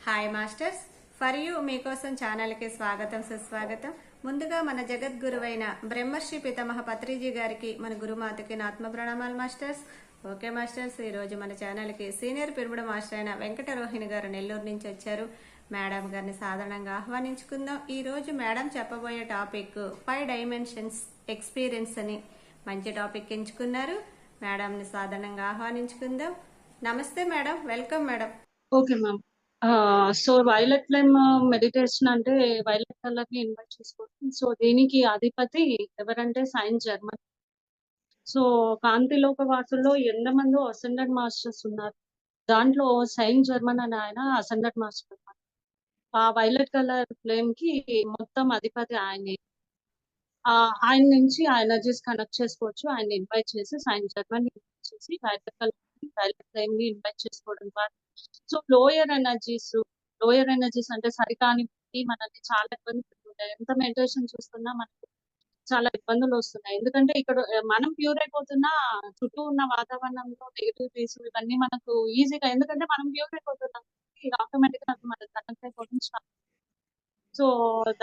Hi masters, for you మీకోసం ఛానల్కి స్వాగతం సుస్వాగతం. ముందుగా మన జగద్గురువైన బ్రహ్మర్షి పితామహ పత్రిజీ గారికి, మన గురుమాతకి నా ఆత్మ ప్రణామాలు మాస్టర్స్. ఓకే మాస్టర్స్, ఈరోజు మన ఛానల్కి సీనియర్ పిరమిడ్ మాస్టర్ అయిన వెంకట రోహిణి గారు నెల్లూరు నుంచి వచ్చారు. మేడం గారిని సాధారణంగా ఆహ్వానించుకుందాం. ఈరోజు మేడం చెప్పబోయే టాపిక్ 5 డైమెన్షన్స్ ఎక్స్పీరియన్స్ అని మంచి టాపిక్ ఎంచుకున్నారు. మేడంని సాధారణంగా ఆహ్వానించుకుందాం. నమస్తే madam, welcome madam. Okay ma'am. So violet flame meditation అంటే వైలెట్ కలర్ ని ఇన్వైట్ చేసుకోవచ్చు. సో దీనికి అధిపతి ఎవరంటే సైన్స్ జర్మన్. సో కాంతిలోక వాసుల్లో ఎంతమందో అసెండెడ్ మాస్టర్స్ ఉన్నారు. దాంట్లో సైన్స్ జర్మన్ అని ఆయన అసెండెడ్ మాస్టర్ అన్నమాట. ఆ వైలెట్ కలర్ ఫ్లేమ్ కి మొత్తం అధిపతి ఆయనే. ఆయన నుంచి ఆ ఎనర్జీస్ కనెక్ట్ చేసుకోవచ్చు. ఆయన ఇన్వైట్ చేసి సైన్స్ జర్మన్ ఇన్వైట్ చేసి వైలెట్ కలర్ వైలెట్ ఫ్లేమ్ ని ఇన్వైట్ చేసుకోవడం ద్వారా సో లోయర్ ఎనర్జీస్ అంటే సరికాని మనల్ని చాలా ఇబ్బంది పెడుతుంటాయి. ఎంత మెడిటేషన్ చూస్తున్నా మనకు చాలా ఇబ్బందులు వస్తున్నాయి. ఎందుకంటే ఇక్కడ మనం ప్యూర్ అయిపోతున్నా చుట్టూ ఉన్న వాతావరణంలో నెగిటివిటీస్ ఇవన్నీ మనకు ఈజీగా, ఎందుకంటే మనం ప్యూర్ అయిపోతున్నాం, ఆటోమేటిక్ గా మనకు కనెక్ట్ అయిపోవడం స్టార్ట్. సో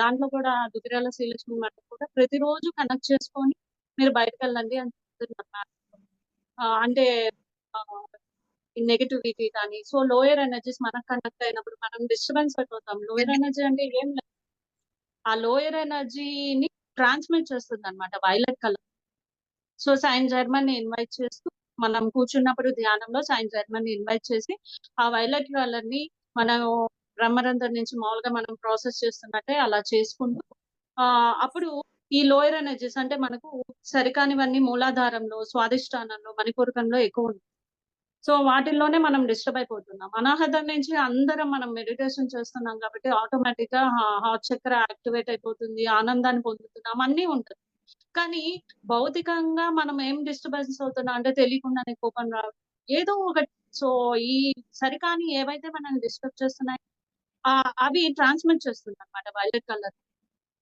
దాంట్లో కూడా దుగ్గిరాల శ్రీలక్ష్మి మేడం కూడా ప్రతిరోజు కనెక్ట్ చేసుకొని మీరు బయటకు వెళ్ళండి అని చెప్తున్నారు. అంటే నెగటివిటీ కానీ సో లోయర్ ఎనర్జీస్ మనకు కనెక్ట్ అయినప్పుడు మనం డిస్టర్బెన్స్ అయిపోతాం. లోయర్ ఎనర్జీ అంటే ఏం లేదు, ఆ లోయర్ ఎనర్జీని ట్రాన్స్మిట్ చేస్తుంది అనమాట violet colour. So science German ని ఇన్వైట్ చేస్తూ మనం కూర్చున్నప్పుడు ధ్యానంలో సైన్స్ జర్మన్ ని ఇన్వైట్ చేసి ఆ వైలెట్ కలర్ ని మనం బ్రహ్మరంధ్రం నుంచి మామూలుగా మనం ప్రాసెస్ చేస్తున్నట్టే అలా చేసుకుంటూ అప్పుడు ఈ లోయర్ ఎనర్జీస్ అంటే మనకు సరికానివన్నీ మూలాధారంలో, స్వాదిష్టానంలో, మణిపూరకంలో ఎక్కువ ఉంటాయి. సో వాటిల్లోనే మనం డిస్టర్బ్ అయిపోతున్నాం. అనాహతం నుంచి అందరం మనం మెడిటేషన్ చేస్తున్నాం కాబట్టి ఆటోమేటిక్ గా హార్ట్ చక్ర యాక్టివేట్ అయిపోతుంది, ఆనందాన్ని పొందుతున్నాం, అన్నీ ఉంటుంది. కానీ భౌతికంగా మనం ఏం డిస్టర్బెన్స్ అవుతున్నాం అంటే తెలియకుండానే కోపం రావడం ఏదో ఒకటి. సో ఈ సరికాని ఏవైతే మనం డిస్టర్బ్ చేస్తున్నాయి అవి ట్రాన్స్మిట్ చేస్తుంది అనమాట violet colour.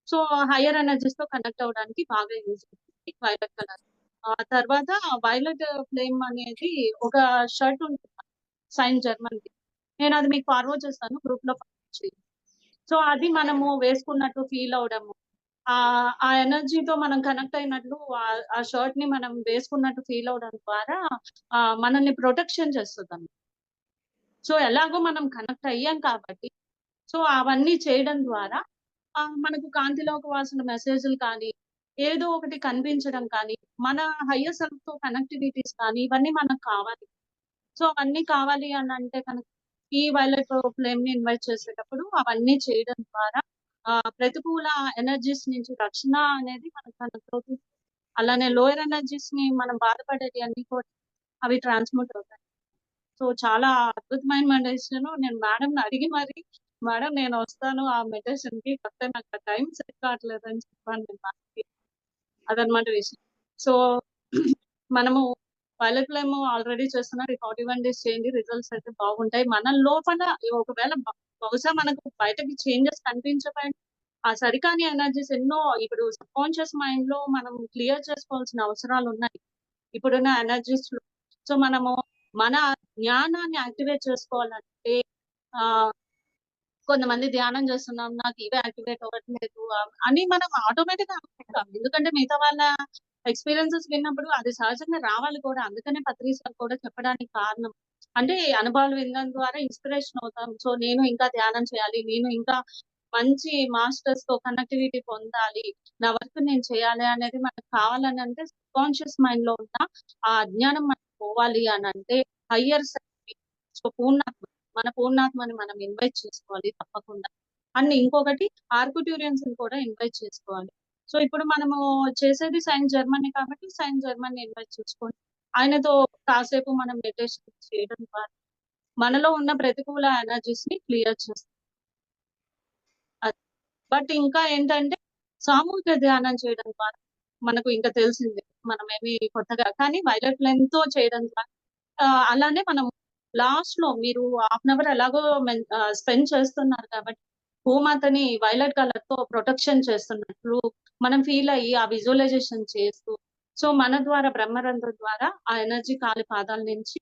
So higher energies తో కనెక్ట్ అవ్వడానికి బాగా యూజ్ అవుతుంది వైలెట్ కలర్. ఆ తర్వాత వైలెట్ ఫ్లేమ్ అనేది ఒక షర్ట్ ఉంటుంది సైన్స్ జర్మన్ ది. నేను అది మీకు ఫార్వర్డ్ చేస్తాను, గ్రూప్ లో ఫార్వర్డ్ చేయండి. సో అది మనము వేసుకున్నట్టు ఫీల్ అవడము, ఆ ఎనర్జీతో మనం కనెక్ట్ అయినట్లు ఆ షర్ట్ ని మనం వేసుకున్నట్టు ఫీల్ అవడం ద్వారా మనల్ని ప్రొటెక్షన్ చేస్తుంది. సో ఎలాగో మనం కనెక్ట్ అయ్యాం కాబట్టి సో అవన్నీ చేయడం ద్వారా మనకు కాంతిలోక వాసన మెసేజ్లు కానీ ఏదో ఒకటి కనిపించడం కానీ మన హయ్యర్ సెల్ఫ్ తో కనెక్టివిటీస్ కానీ ఇవన్నీ మనకు కావాలి. సో అవన్నీ కావాలి అని అంటే కనుక ఈ వైలెట్ ఫ్లేమ్ ని ఇన్వైట్ చేసేటప్పుడు అవన్నీ చేయడం ద్వారా ప్రతికూల ఎనర్జీస్ నుంచి రక్షణ అనేది మనకు కనెక్ట్ అవుతుంది. అలానే లోయర్ ఎనర్జీస్ ని మనం బాధపడేది అన్ని కూడా అవి ట్రాన్స్మిట్ అవుతాయి. సో చాలా అద్భుతమైన మెడిటేషన్. నేను మేడం అడిగి మరి మేడం నేను వస్తాను ఆ మెడిటేషన్ కి, కాకపోతే నాకు టైం సెట్ కావట్లేదు అని చెప్పాను నేను మేడంకి. అదనమాట విషయం. సో మనము వైలెట్ ఫ్లేమ్ ఆల్రెడీ చేస్తున్నారు, 41 డేస్ చేయండి, రిజల్ట్స్ అయితే బాగుంటాయి. మన లోపల ఒకవేళ బహుశా మనకు బయటకి చేంజెస్ కనిపించకపోయినా ఆ సరికాని ఎనర్జీస్ ఎన్నో ఇప్పుడు సబ్ కాన్షియస్ మైండ్ లో మనం క్లియర్ చేసుకోవాల్సిన అవసరాలు ఉన్నాయి ఇప్పుడున్న ఎనర్జీస్ లో. సో మనము మన జ్ఞానాన్ని యాక్టివేట్ చేసుకోవాలంటే కొంతమంది ధ్యానం చేస్తున్నాం, నాకు ఇవే యాక్టివేట్ అవ్వట్లేదు అని మనం ఆటోమేటిక్ గా అనుకుంటాం. ఎందుకంటే మిగతా వాళ్ళ ఎక్స్పీరియన్సెస్ విన్నప్పుడు అది సహజంగా రావాలి కూడా. అందుకనే పత్రి సార్ కూడా చెప్పడానికి కారణం అంటే అనుభవాలు వినడం ద్వారా ఇన్స్పిరేషన్ అవుతాం. సో నేను ఇంకా ధ్యానం చేయాలి, నేను ఇంకా మంచి మాస్టర్స్ తో కనెక్టివిటీ పొందాలి, నా వర్క్ నేను చేయాలి అనేది మనకు కావాలని అంటే సబ్ కాన్షియస్ మైండ్ లో ఉన్న ఆ అజ్ఞానం మనకు పోవాలి అని అంటే హయ్యర్ సెల్ఫ్, సో పూర్ణాత్మ, మన పూర్ణాత్మని మనం ఇన్వైట్ చేసుకోవాలి తప్పకుండా. అండ్ ఇంకొకటి ఆర్కుట్యూరియన్స్ కూడా ఇన్వైట్ చేసుకోవాలి. సో ఇప్పుడు మనము చేసేది సైన్స్ జర్మనీ కాబట్టి సైన్స్ జర్మనీ ఇన్వైట్ చేసుకోండి. ఆయనతో కాసేపు మనం మెడిటేషన్ చేయడం ద్వారా మనలో ఉన్న ప్రతికూల ఎనర్జీస్ ని క్లియర్ చేస్తాం. బట్ ఇంకా ఏంటంటే సామూహిక ధ్యానం చేయడం ద్వారా మనకు ఇంకా తెలిసిందే, మనం ఏమి కొత్తగా కానీ వైలెట్ ఫ్లేమ్ తో చేయడం ద్వారా అలానే మనం లాస్ట్ లో మీరు హాఫ్ అన్ అవర్ ఎలాగో స్పెండ్ చేస్తున్నారు కాబట్టి భూమాతని వైలెట్ కలర్ తో ప్రొటెక్షన్ చేస్తున్నట్లు మనం ఫీల్ అయ్యి ఆ విజువలైజేషన్ చేస్తూ సో మన ద్వారా బ్రహ్మరంధ్రం ద్వారా ఆ ఎనర్జీ కాలి పాదాల నుంచి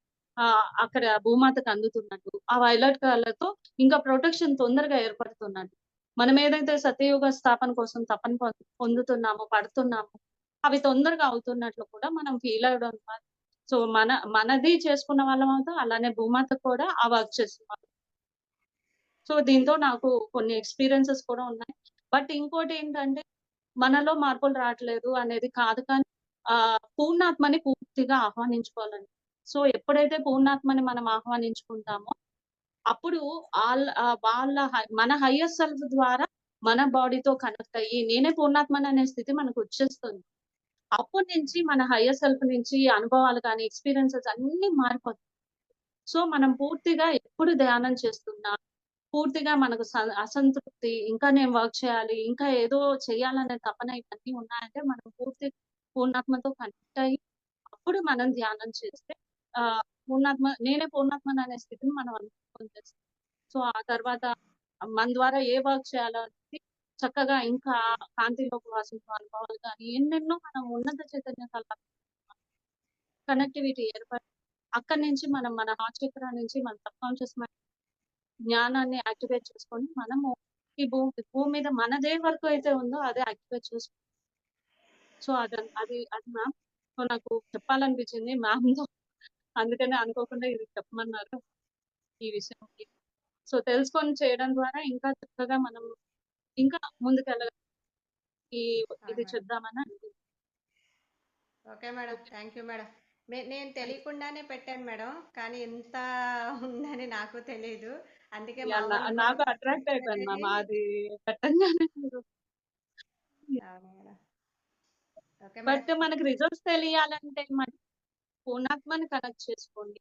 అక్కడ భూమాతకు అందుతున్నట్టు. ఆ వైలెట్ కలర్‌తో ఇంకా ప్రొటెక్షన్ తొందరగా ఏర్పడుతున్నట్టు. మనం ఏదైతే సత్యయుగ స్థాపన కోసం తపన పొందుతున్నామో, పడుతున్నామో, అవి తొందరగా అవుతున్నట్లు కూడా మనం ఫీల్ అవ్వడం ద్వారా సో, మనది చేసుకున్న వాళ్ళం అవుతాం. అలానే భూమాతకు కూడా ఆ వర్క్ చేస్తున్నాం. సో, దీంతో నాకు కొన్ని ఎక్స్‌పీరియన్సెస్ కూడా ఉన్నాయి. బట్ ఇంకోటేంటంటే, మనలో మార్పులు రాట్లేదు అనేది కాదు కానీ, పూర్ణాత్మని పూర్తిగా ఆహ్వానించుకోవాలండి. సో, ఎప్పుడైతే పూర్ణాత్మని మనం ఆహ్వానించుకుంటామో, అప్పుడు వాళ్ళ మన హయ్యర్ సెల్ఫ్ ద్వారా మన బాడీతో కనెక్ట్ అయ్యి, నేనే పూర్ణాత్మననే స్థితి మనకొచ్చేస్తుంది. అప్పటి నుంచి మన హయ్యర్ సెల్ఫ్ నుంచి అనుభవాలు గాని, ఎక్స్‌పీరియన్సెస్ అన్నీ మారిపోతాయి. సో, మనం పూర్తిగా ఎప్పుడు ధ్యానం చేస్తున్నా పూర్తిగా మనకు అసంతృప్తి, ఇంకా నేను వర్క్ చేయాలి, ఇంకా ఏదో చేయాలనే తపన ఇవన్నీ ఉన్నాయంటే, మనం పూర్ణాత్మతో కనెక్ట్ అయ్యి, అప్పుడు మనం ధ్యానం చేస్తే నేనే పూర్ణాత్మననే స్థితిని మనం పొందేస్తాం. సో, ఆ తర్వాత మన ద్వారా ఏ వర్క్ చేయాలో అనేది చక్కగా ఇంకా కాంతిలోకి వాసించే అనుభవాలు గాని, ఎన్నెన్నో మనం ఉన్నత చైతన్య కనెక్టివిటీ ఏర్పడి, అక్కడి నుంచి మనం మన హార్ట్ చక్ర నుంచి మన సబ్‌కాన్షియస్ మైండ్ జ్ఞానాన్ని యాక్టివేట్ చేసుకొని మనము ఈ భూమి మీద మనదే వర్క్ అయితే ఉందో అదే యాక్టివేట్ చేసుకో సో, అది మ్యామ్. సో, నాకు చెప్పాలనిపించింది మ్యామ్‌తో. అందుకనే అనుకోకుండా ఇది చెప్పమన్నారు ఈ విషయంకి. సో, తెలుసుకొని చేయడం ద్వారా ఇంకా చక్కగా మనం ఇంకా ముందుకెళ్ళగలం. ఈ అవును ఇది మేడం. చేద్దామని అనుకుంటున్నాను. Okay madam. Okay. Thank you madam. నేను థాంక్ యూ. తెలియకుండానే పెట్టాను మేడం. కానీ ఇంత ఉందని నాకు తెలీదు. అందుకే మా యాహ్! వాళ్ళకి కూడా నాకు అట్రాక్ట్ అయిపోయాను పంపించాలని. మ్యామ్. అది పెట్టంగానే మీరు అవును మేడం. Okay madam. బట్ మనకి రిజల్ట్స్ తెలియాలంటే పూర్ణాత్మని కనెక్ట్ చేసుకోండి.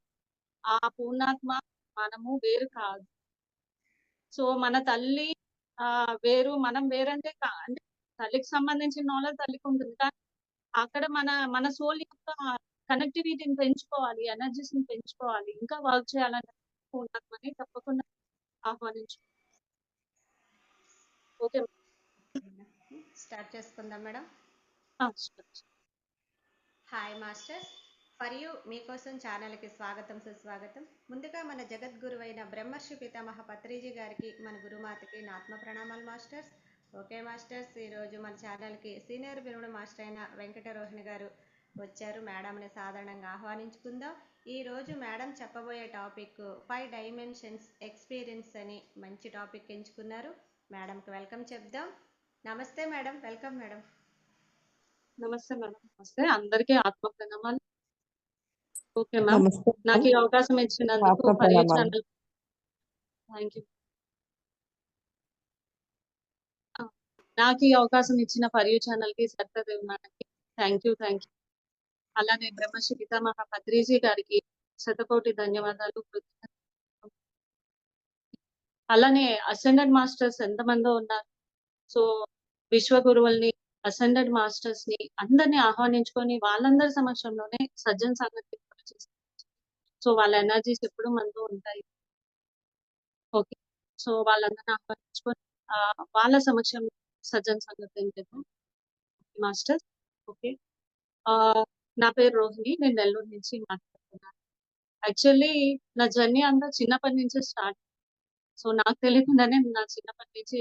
ఆ పూర్ణాత్మ మనము వేరు కాదు. సో, మన తల్లి వేరు, మనం వేరంటే అంటే తల్లికి సంబంధించిన నాలెడ్జ్ తల్లికుంటుంది. కానీ అక్కడ మన సోల్ యొక్క కనెక్టివిటీని పెంచుకోవాలి. ఎనర్జీస్‌ని పెంచుకోవాలి. ఇంకా వర్క్ చేయాలని పూర్ణాత్మని తప్పకుండా ఆహ్వానించు. ఓకే. స్టార్ట్ చేసుకుందాం madam. Start. Hi masters. For you మీకోసం ఛానల్కి స్వాగతం సుస్వాగతం. ముందుగా మన జగద్గురువైన బ్రహ్మర్షి పితామహ పత్రిజీ గారికి మన గురుమాతకి నా ఆత్మ ప్రణామాలు మాస్టర్స్. ఓకే మాస్టర్స్, ఈరోజు మన ఛానల్కి సీనియర్ బిరుడు మాస్టర్ అయిన వెంకటరోహిణి గారు వచ్చారు. మేడంని సాధారణంగా ఆహ్వానించుకుందాం. ఈరోజు మేడం చెప్పబోయే టాపిక్ 5 డైమెన్షన్స్ ఎక్స్పీరియన్స్ అని మంచి టాపిక్ ఎంచుకున్నారు. మేడంకి వెల్కమ్ చెప్దాం. నమస్తే మేడం, వెల్కమ్ మేడం. నమస్తే మేడం. నమస్తే. అందరికీ ఆత్మ ప్రణామాలు. Okay ma'am. నమస్తే నాకు మ్యామ్. ఈ అవకాశం ఇచ్చినందుకు ఆత్మ ఫర్ యూ ప్రణామాలు. Channel thank you. ఆ! నాకు ఈ అవకాశం ఇచ్చిన ఫర్ యూ ఛానల్‌కి సత్యదేవ్ మేడంకి థ్యాంక్ యూ. Thank you. అలానే బ్రహ్మశ్రీ పితామహ పత్రిజీ గారికి శతకోటి ధన్యవాదాలు. కృతజ్ఞతలు. అలానే అసెండెడ్ మాస్టర్స్ ఎంతమందో ఉన్నారు. సో, విశ్వ గురువుల్ని, అసెండెడ్ మాస్టర్స్‌ని అందరిని ఆహ్వానించుకొని వాళ్ళందరి సమక్షంలోనే సజ్జన సాంగత్యం కూడా చేస్తాం. సో, వాళ్ళ ఎనర్జీస్ ఎప్పుడు మనతో ఉంటాయి. ఓకే. సో, వాళ్ళందరిని ఆహ్వానించుకొని వాళ్ళ సమక్షంలో సజ్జన సాంగత్యం చేద్దాం. మాస్టర్స్. ఓకే. ఆహ్, నా పేరు రోహిణి. నేను నెల్లూరు నుంచి మాట్లాడుతున్నాను. యాక్చువల్లీ నా జర్నీ అంతా చిన్నప్పటి నుంచే స్టార్ట్. సో, నాకు తెలియకుండానే నా చిన్నప్పటి నుంచి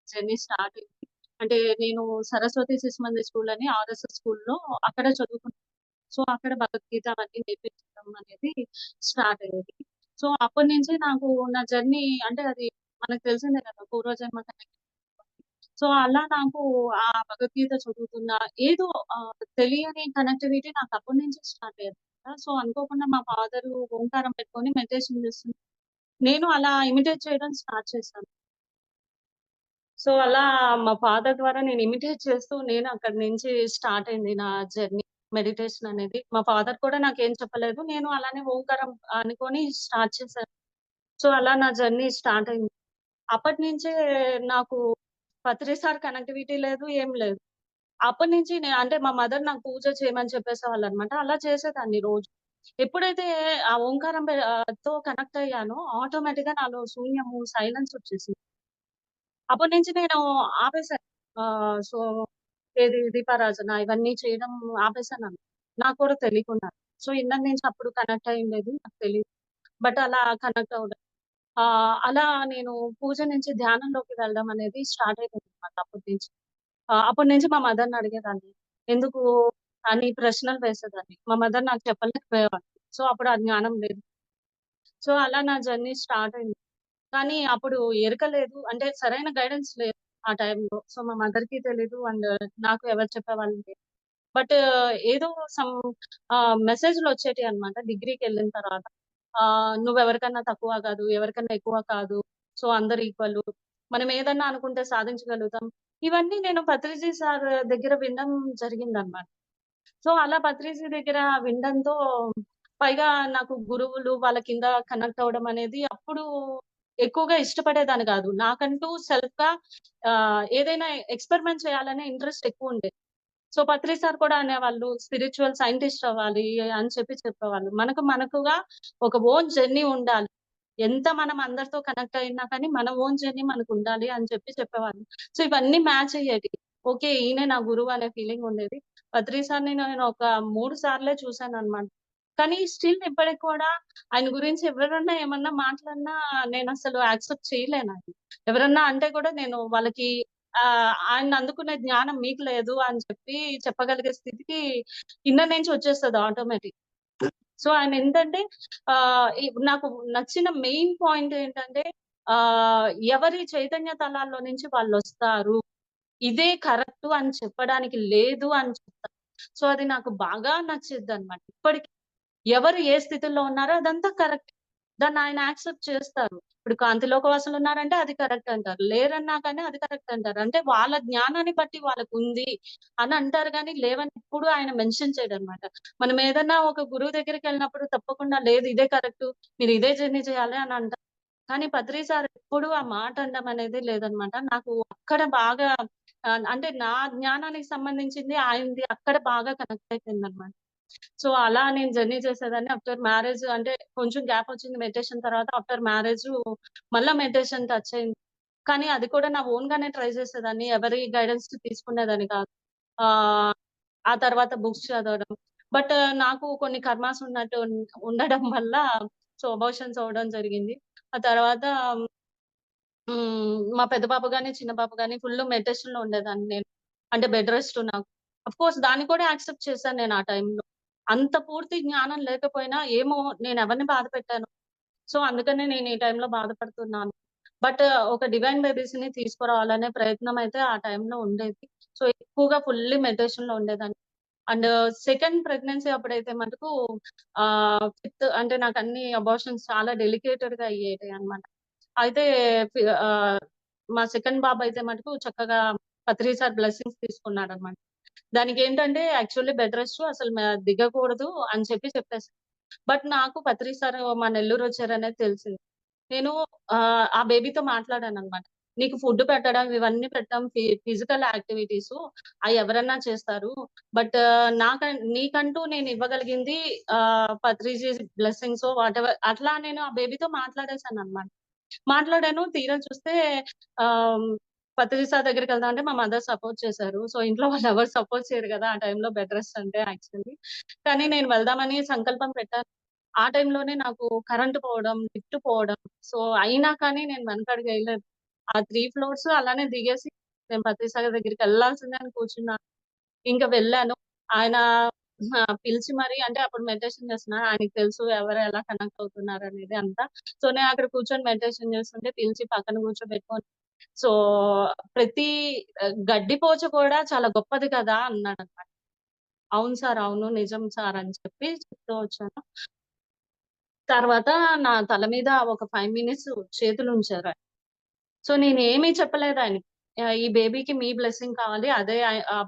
జర్నీ స్టార్ట్ అయింది. అంటే నేను సరస్వతి శిశు మందిర్ స్కూల్ అని ఆర్ఎస్ఎస్ స్కూల్‌లో అక్కడ చదువుకున్నాను. సో, అక్కడ భగవద్గీత అవన్నీ నేర్పించడం అనేది స్టార్ట్ అయ్యేది. సో, అప్పటినుంచి నాకు నా జర్నీ అంటే అది మనకు తెలిసిందే కదా! పూర్వజన్మ కనెక్ట్. సో, అలా నాకు ఆ భగవద్గీత చదువుతున్నా ఏదో తెలియని కనెక్టివిటీ నాకు అప్పటి నుంచే స్టార్ట్ అయ్యేది. సో, అనుకోకుండా మా ఫాదరు ఓంకారం పెట్టుకొని మెడిటేషన్ చేస్తుంటే నేను అలా ఇమిటేట్ చేయడం స్టార్ట్ చేశాను. సో, అలా మా ఫాదర్ ద్వారా నేను ఇమిటేట్ చేస్తూ నేను అక్కడి నుంచి స్టార్ట్ అయింది నా జర్నీ మెడిటేషన్ అనేది. మా ఫాదర్ కూడా నాకేం చెప్పలేదు. నేను అలానే ఓంకారం అనుకోని స్టార్ట్ చేశాను. సో, అలా నా జర్నీ స్టార్ట్ అయింది. అప్పటినుంచే నాకు పత్రి సార్ కనెక్టివిటీ లేదు, ఏం లేదు. అప్పటినుంచి అంటే మా మదర్ నాకు పూజ చేయమని చెప్పేసేవాళ్ళనమాట. అలా చేసేదాన్ని రోజు. ఎప్పుడైతే ఆ ఓంకారం తో కనెక్ట్ అయ్యానో ఆటోమేటిక్‌గా నాలో శూన్యము, సైలెన్స్ వచ్చేసింది. అప్పటినుంచి నేను ఆపేసాను. సో, ఏది దీపారాజన ఇవన్నీ చేయడం ఆపేసాను. నాకు కూడా తెలియకుండా. సో ఇన్నర్ నుంచి అప్పుడు కనెక్ట్ అయ్యుండేది నాకు తెలీదు. బట్ అలా కనెక్ట్ అవ్వడం. అలా నేను పూజ నుంచి ధ్యానంలోకి వెళ్ళడం అనేది స్టార్ట్ అయిపోయిందనమాట అప్పటి నుంచి. అప్పటి నుంచి మా మదర్‌ని అడిగేదాన్ని. ఎందుకు అని ప్రశ్నలు వేసేదాన్ని. మా మదర్ నాకు చెప్పలేకపోయేవాళ్ళు. సో అప్పుడు ఆ జ్ఞానం లేదు. సో అలా నా జర్నీ స్టార్ట్ అయింది. కానీ అప్పుడు ఎరుక లేదు. అంటే సరైన గైడెన్స్ లేదు ఆ టైంలో. సో మా మదర్‌కి తెలీదు అండ్ నాకు ఎవరు చెప్పేవాళ్ళు లేరు. బట్ ఏదో సమ్ మెసేజ్‌లొచ్చేటియన్నమాట డిగ్రీకెళ్ళిన తర్వాత. నువ్వెవరికన్నా తక్కువ కాదు, ఎవరికన్నా ఎక్కువ కాదు. సో అందరూ ఈక్వలు. మనం ఏదన్నా అనుకుంటే సాధించగలుగుతాం. ఇవన్నీ నేను పత్రిజీ సార్ దగ్గర వినడం జరిగిందన్నమాట. సో అలా పత్రిజీ దగ్గర వినడంతో పైగా నాకు గురువులు వాళ్ళ కింద కనెక్ట్ అవ్వడం అనేది అప్పుడు ఎక్కువగా ఇష్టపడేదాన్ని గాదు. నాకంటూ సెల్ఫ్‌గా ఏదైనా ఎక్స్‌పెరిమెంట్ చేయాలనే ఇంట్రెస్ట్ ఎక్కువుండేది. సో పత్రి సార్ కూడా అనేవాళ్ళు స్పిరిచ్యువల్ సైంటిస్ట్ అవ్వాలి అని చెప్పేవాళ్ళు. మనకుగా ఒక ఓన్ జర్నీ ఉండాలి. ఎంత మనం అందరితో కనెక్ట్ అయినా కానీ మన ఓన్ జర్నీ మనకుండాలి అని చెప్పేవాళ్ళు. సో ఇవన్నీ మ్యాచ్ అయ్యేటివి. ఓకే. ఈయనే నా గురువు అనే ఫీలింగ్ ఉండేది. పత్రి సార్‌ని నేను ఒక 3 సార్లే చూసానన్నమాట. కానీ స్టిల్ ఇప్పటికి కూడా ఆయన గురించి ఎవరన్నా ఏమన్నా మాట్లాడినా నేనసలు యాక్సెప్ట్ చేయలేనండి. ఎవరన్నా అంటే కూడా నేను వాళ్ళకి ఆయన్ని అందుకునే జ్ఞానం మీకు లేదు అని చెప్పగలిగే స్థితికి ఇన్నర్ నుంచి వచ్చేస్తది ఆటోమేటిక్. సో ఆయనేంటంటే నాకు నచ్చిన మెయిన్ పాయింట్ ఏంటంటే ఆహ్, ఎవరి చైతన్య తలాల్లో నుంచి వాళ్ళొస్తారు. ఇదే కరెక్టు అని చెప్పడానికి లేదు అని చెప్తారు. సో అది నాకు బాగా నచ్చిద్దనమాట. ఇప్పటికి ఎవరు ఏ స్థితిలో ఉన్నారో అదంతా కరెక్ట్. దాన్నాయన యాక్సెప్ట్ చేస్తారు. ఇప్పుడు కాంతిలోక వాసులున్నారంటే అది కరెక్ట్ అంటారు. లేరన్నా కానీ అది కరెక్ట్ అంటారు. అంటే వాళ్ళ జ్ఞానాన్ని బట్టి వాళ్ళకుంది అని అంటారు గానీ, లేవని ఎప్పుడు ఆయన మెన్షన్ చేయడనమాట. మనం ఏదన్నా ఒక గురువు దగ్గరికెళ్ళినప్పుడు తప్పకుండా లేదు ఇదే కరెక్టు, మీరు ఇదే జర్నీ చేయాలి అని అంటారు. కానీ పత్రి సార్ ఎప్పుడు ఆ మాట అనడం అనేది లేదనమాట. నాకు అక్కడ బాగా అంటే నా జ్ఞానానికి సంబంధించింది ఆయనది అక్కడ బాగా కనెక్ట్ అయిపోయిందనమాట. సో, అలా నేను జర్నీ చేసేదాన్ని. ఆఫ్టర్ మ్యారేజ్ అంటే కొంచెం గ్యాప్ వచ్చింది మెడిటేషన్ తర్వాత. ఆఫ్టర్ మ్యారేజు మళ్ళా మెడిటేషన్ టచ్ అయింది. కానీ అది కూడా నా ఓన్‌గానే ట్రై చేసేదాన్ని. ఎవరి గైడెన్స్ తీసుకునేదాన్ని కాదు. ఆహ్, ఆ తర్వాత బుక్స్ చదవడం. బట్ నాకు కొన్ని కర్మాస్ ఉన్నట్టు ఉండడం వల్ల సో, అబార్షన్స్ అవ్వడం జరిగింది. ఆ తర్వాత మా పెద్ద పాప గాని, చిన్న పాప గాని ఫుల్లు మెడిటేషన్‌లో ఉండేదాన్ని నేను. అంటే బెడ్ రెస్ట్ నాకు. అఫ్‌కోర్స్ దాన్ని కూడా యాక్సెప్ట్ చేశాను నేను ఆ టైంలో. అంత పూర్తి జ్ఞానం లేకపోయినా ఏమో నేనెవరిని బాధ పెట్టాను. సో, అందుకనే నేను ఈ టైంలో బాధపడుతున్నాను. బట్ ఒక డివైన్ బేబీస్‌ని తీసుకురావాలనే ప్రయత్నం అయితే ఆ టైంలో ఉండేది. సో, ఎక్కువగా ఫుల్లీ మెడిటేషన్‌లో ఉండేదాన్ని. అండ్ సెకండ్ ప్రెగ్నెన్సీ అప్పుడైతే మటుకు ఫిఫ్త్ అంటే నాకన్ని అబార్షన్స్ చాలా డెలికేటెడ్‌గా అయ్యేటియన్నమాట. అయితే ఆహ్, మా సెకండ్ బాబయితే మటుకు చక్కగా పత్రి సార్ బ్లెస్సింగ్స్ తీసుకున్నాడన్నమాట. దానికేంటంటే యాక్చువల్లీ బెడ్ రెస్ట్ అసలు దిగకూడదు అని చెప్పేసారు. బట్ నాకు పత్రి సార్ మా నెల్లూరొచ్చారనేది తెలిసింది. నేను ఆ బేబీతో మాట్లాడానన్నమాట. నీకు ఫుడ్ పెట్టడం ఇవన్నీ పెట్టడం ఫిజికల్ యాక్టివిటీసు అయ్యెవరన్నా చేస్తారు. బట్ నీకంటూ నేను ఇవ్వగలిగింది పత్రిజీ బ్లెస్సింగ్సో వాటెవర్ అట్లా నేను ఆ బేబీతో మాట్లాడేసానన్నమాట. మాట్లాడాను. తీరా చూస్తే ఆహ్, పత్రిజీ సార్ దగ్గరికెళ్దాం అంటే మా మదర్ సపోర్ట్ చేశారు. సో, ఇంట్లో వాళ్ళెవరు సపోర్ట్ చేయరు గదా! ఆ టైంలో బెడ్ రెస్ట్ అంటే యాక్చువల్లీ. కానీ నేను వెళ్దామని సంకల్పం పెట్టాను. ఆ టైంలోనే నాకు కరెంట్ పోవడం, లిఫ్ట్ పోవడం. సో, అయినా కానీ నేను వెనకడుగేయలేదు. ఆ 3 ఫ్లోర్స్ అలానే దిగేసి నేను పత్రి సార్ దగ్గరికెళ్ళాల్సిందే అని కూర్చున్నాను. ఇంక వెళ్ళాను. ఆయన పిలిచి మరి అంటే అప్పుడు మెడిటేషన్ చేస్తున్నా. ఆయనకి తెలుసు ఎవరు ఎలా కనెక్ట్ అవుతున్నారనేది అంతా. సో, నేను అక్కడ కూర్చొని మెడిటేషన్ చేస్తుంటే పిలిచి పక్కన కూర్చోబెట్టుకొని సో, ప్రతి గడ్డిపోచ కూడా చాలా గొప్పది కదా! అన్నాడన్నమాట. అవును సార్. అవును. నిజం సార్ అని చెప్పి చెప్తూ వచ్చాను. తర్వాత నా తల మీద ఒక 5 మినిట్స్ చేతులుంచారు. సో, నేనేమి చెప్పలేదాయనకి. ఈ బేబీకి మీ బ్లెస్సింగ్ కావాలి. అదే ఆ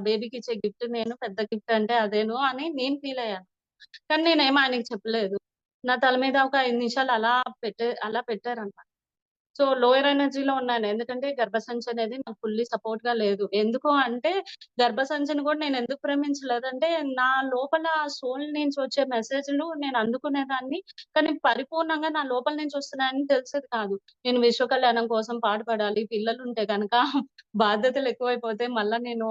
బేబీకి ఇచ్చే గిఫ్ట్ నేను పెద్ద గిఫ్ట్ అంటే అదేను అని నేను ఫీలయ్యాను. కానీ నేనేమి ఆయనకి చెప్పలేదు. నా తల మీద ఒక 5 నిమిషాలు అలా పెట్టారన్నమాట. సో, లోయర్ ఎనర్జీలో ఉన్నాను. ఎందుకంటే గర్భసంచి అనేది నాకు ఫుల్లీ సపోర్ట్‌గా లేదు. ఎందుకు అంటే గర్భసంచిని కూడా నేనెందుకు ప్రేమించలేదంటే నా లోపల సోల్ నుంచి వచ్చే మెసేజ్‌లు నేను అందుకునేదాన్ని. కానీ పరిపూర్ణంగా నా లోపల నుంచి వస్తున్నాయని తెలిసేది కాదు. నేను విశ్వ కళ్యాణం కోసం పాటుపడాలి. పిల్లలుంటే గనక బాధ్యతలు ఎక్కువైపోతే మళ్ళా నేను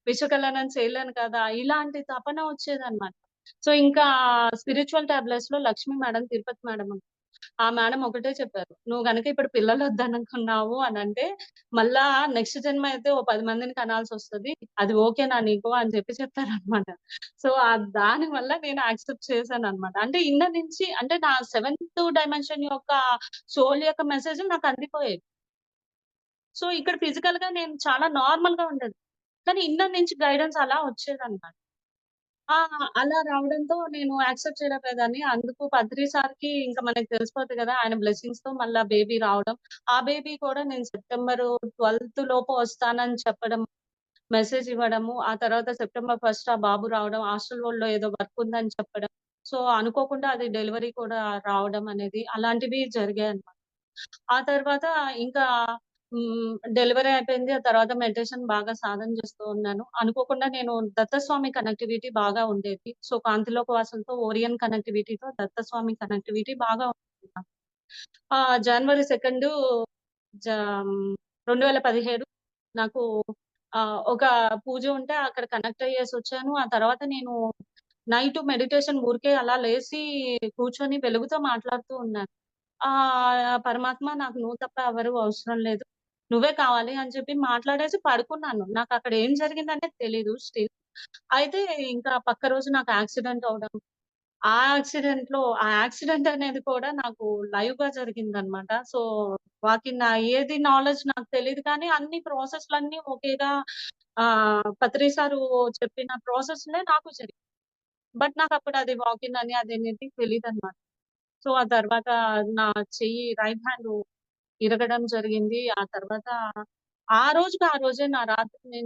విశ్వ కళ్యాణం చేయలేను కదా! ఇలాంటి తపన వచ్చేదన్నమాట. సో, ఇంకా స్పిరిచ్యువల్ టాబ్లెట్స్‌లో లక్ష్మి మేడం, తిరుపతి మేడం ఆ మేడం ఒకటే చెప్పారు. "నువ్వు గనక ఇప్పుడు పిల్లలొద్దనుకున్నావు అనంటే, మళ్ళా నెక్స్ట్ జన్మ అయితే ఓ 10 మందిని కనాల్సొస్తది. అది ఓకేనా నీకు?" అని చెప్పారనమాట. సో, దాని వల్ల నేను యాక్సెప్ట్ చేశాననమాట. అంటే ఇంద నుంచి అంటే నా సెవెంత్ డైమెన్షన్ యొక్క సోల్ యొక్క మెసేజ్‌లు నాకు అందిపోయేవి. సో, ఇక్కడ ఫిజికల్‌గా నేను చాలా నార్మల్‌గా ఉండేది. కానీ ఇన్నర్ నుంచి గైడెన్స్ అలా వచ్చేదనమాట. ఆ! అలా రావడంతో నేను యాక్సెప్ట్ చేయలేకపోయేదాన్ని. అందుకు పత్రి సార్‌కి ఇంకా మనకి తెలిసిపోద్ది గదా! ఆయన బ్లెస్సింగ్స్‌తో మళ్ళా బేబీ రావడం. ఆ బేబీ కూడా నేను సెప్టెంబర్ 12 లోపు వస్తానని చెప్పడం, మెసేజ్ ఇవ్వడము. ఆ తర్వాత సెప్టెంబర్ 1 ఆ బాబు రావడం. హాస్టల్ వోళ్ళో ఏదో వర్క్ ఉందని చెప్పడం. సో, అనుకోకుండా అది డెలివరీ కూడా రావడం అనేది అలాంటివి జరిగాయన్నమాట. ఆ తర్వాత ఇంకా డెలివరీ అయిపోయింది. ఆ తర్వాత మెడిటేషన్ బాగా సాధన చేస్తూ ఉన్నాను. అనుకోకుండా నేను దత్తస్వామి కనెక్టివిటీ బాగా ఉండేది. సో, కాంతిలోక వాసులతో ఓరియన్ కనెక్టివిటీతో దత్తస్వామి కనెక్టివిటీ బాగా ఉండేది నాకు. జనవరి 2 జా 2017 నాకు ఒక పూజ ఉంటే అక్కడ కనెక్ట్ అయ్యేసొచ్చాను. ఆ తర్వాత నేను నైట్ మెడిటేషన్ ఊరికే అలా లేసి కూర్చొని వెలుగుతో మాట్లాడుతూ ఉన్నాను. పరమాత్మ నాకు నువ్వు తప్ప ఎవరు అవసరం లేదు. నువ్వే కావాలి అని చెప్పి మాట్లాడేసి పడుకున్నాను. నాకక్కడ ఏం జరిగిందనేది తెలీదు స్టిల్. అయితే ఇంకా పక్క రోజు నాకు యాక్సిడెంట్ అవ్వడం. ఆ యాక్సిడెంట్ అనేది కూడా నాకు లైవ్‌గా జరిగిందనమాట. సో, వాకిన్ ఏది నాలెడ్జ్ నాకు తెలీదు కానీ అన్ని ప్రాసెస్‌లన్నీ ఒకేగా పత్రి సారు చెప్పిన ప్రాసెస్‌లే నాకు జరిగాయి. బట్ నాకప్పుడు అది వాకిన్ అని అదనేది తెలీదనమాట. సో, ఆ తర్వాత నా చెయ్యి రైట్ హ్యాండ్ ఇరగడం జరిగింది. ఆ తర్వాత ఆ రోజుకి ఆ రోజే నా రాత్రి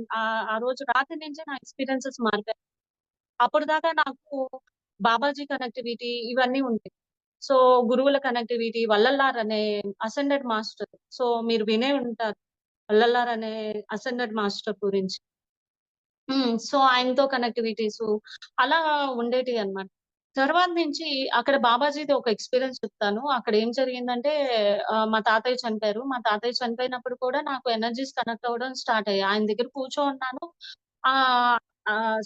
ఆ రోజు రాత్రి నుంచే నా ఎక్స్‌పీరియన్సెస్ మారిపోయాయి. అప్పటిదాకా నాకు బాబాజీ కనెక్టివిటీ ఇవన్నీ ఉండేవి. సో, గురువుల కనెక్టివిటీ వల్లలార్ అనే అసెండెడ్ మాస్టర్. సో, మీరు వినే ఉంటారు. వల్లలార్ అనే అసెండెడ్ మాస్టర్ గురించి. సో, ఆయనతో కనెక్టివిటీసు అలా ఉండేటియన్నమాట. తర్వాత నుంచి అక్కడ బాబాజీది ఒక ఎక్స్‌పీరియన్స్ చెప్తాను. అక్కడ ఏం జరిగిందంటే మా తాతయ్య చనిపోయారు. మా తాతయ్య చనిపోయినప్పుడు కూడా నాకు ఎనర్జీస్ కనెక్ట్ అవ్వడం స్టార్ట్ అయ్యాయి. ఆయన దగ్గర కూర్చోనున్నాను. ఆహ్,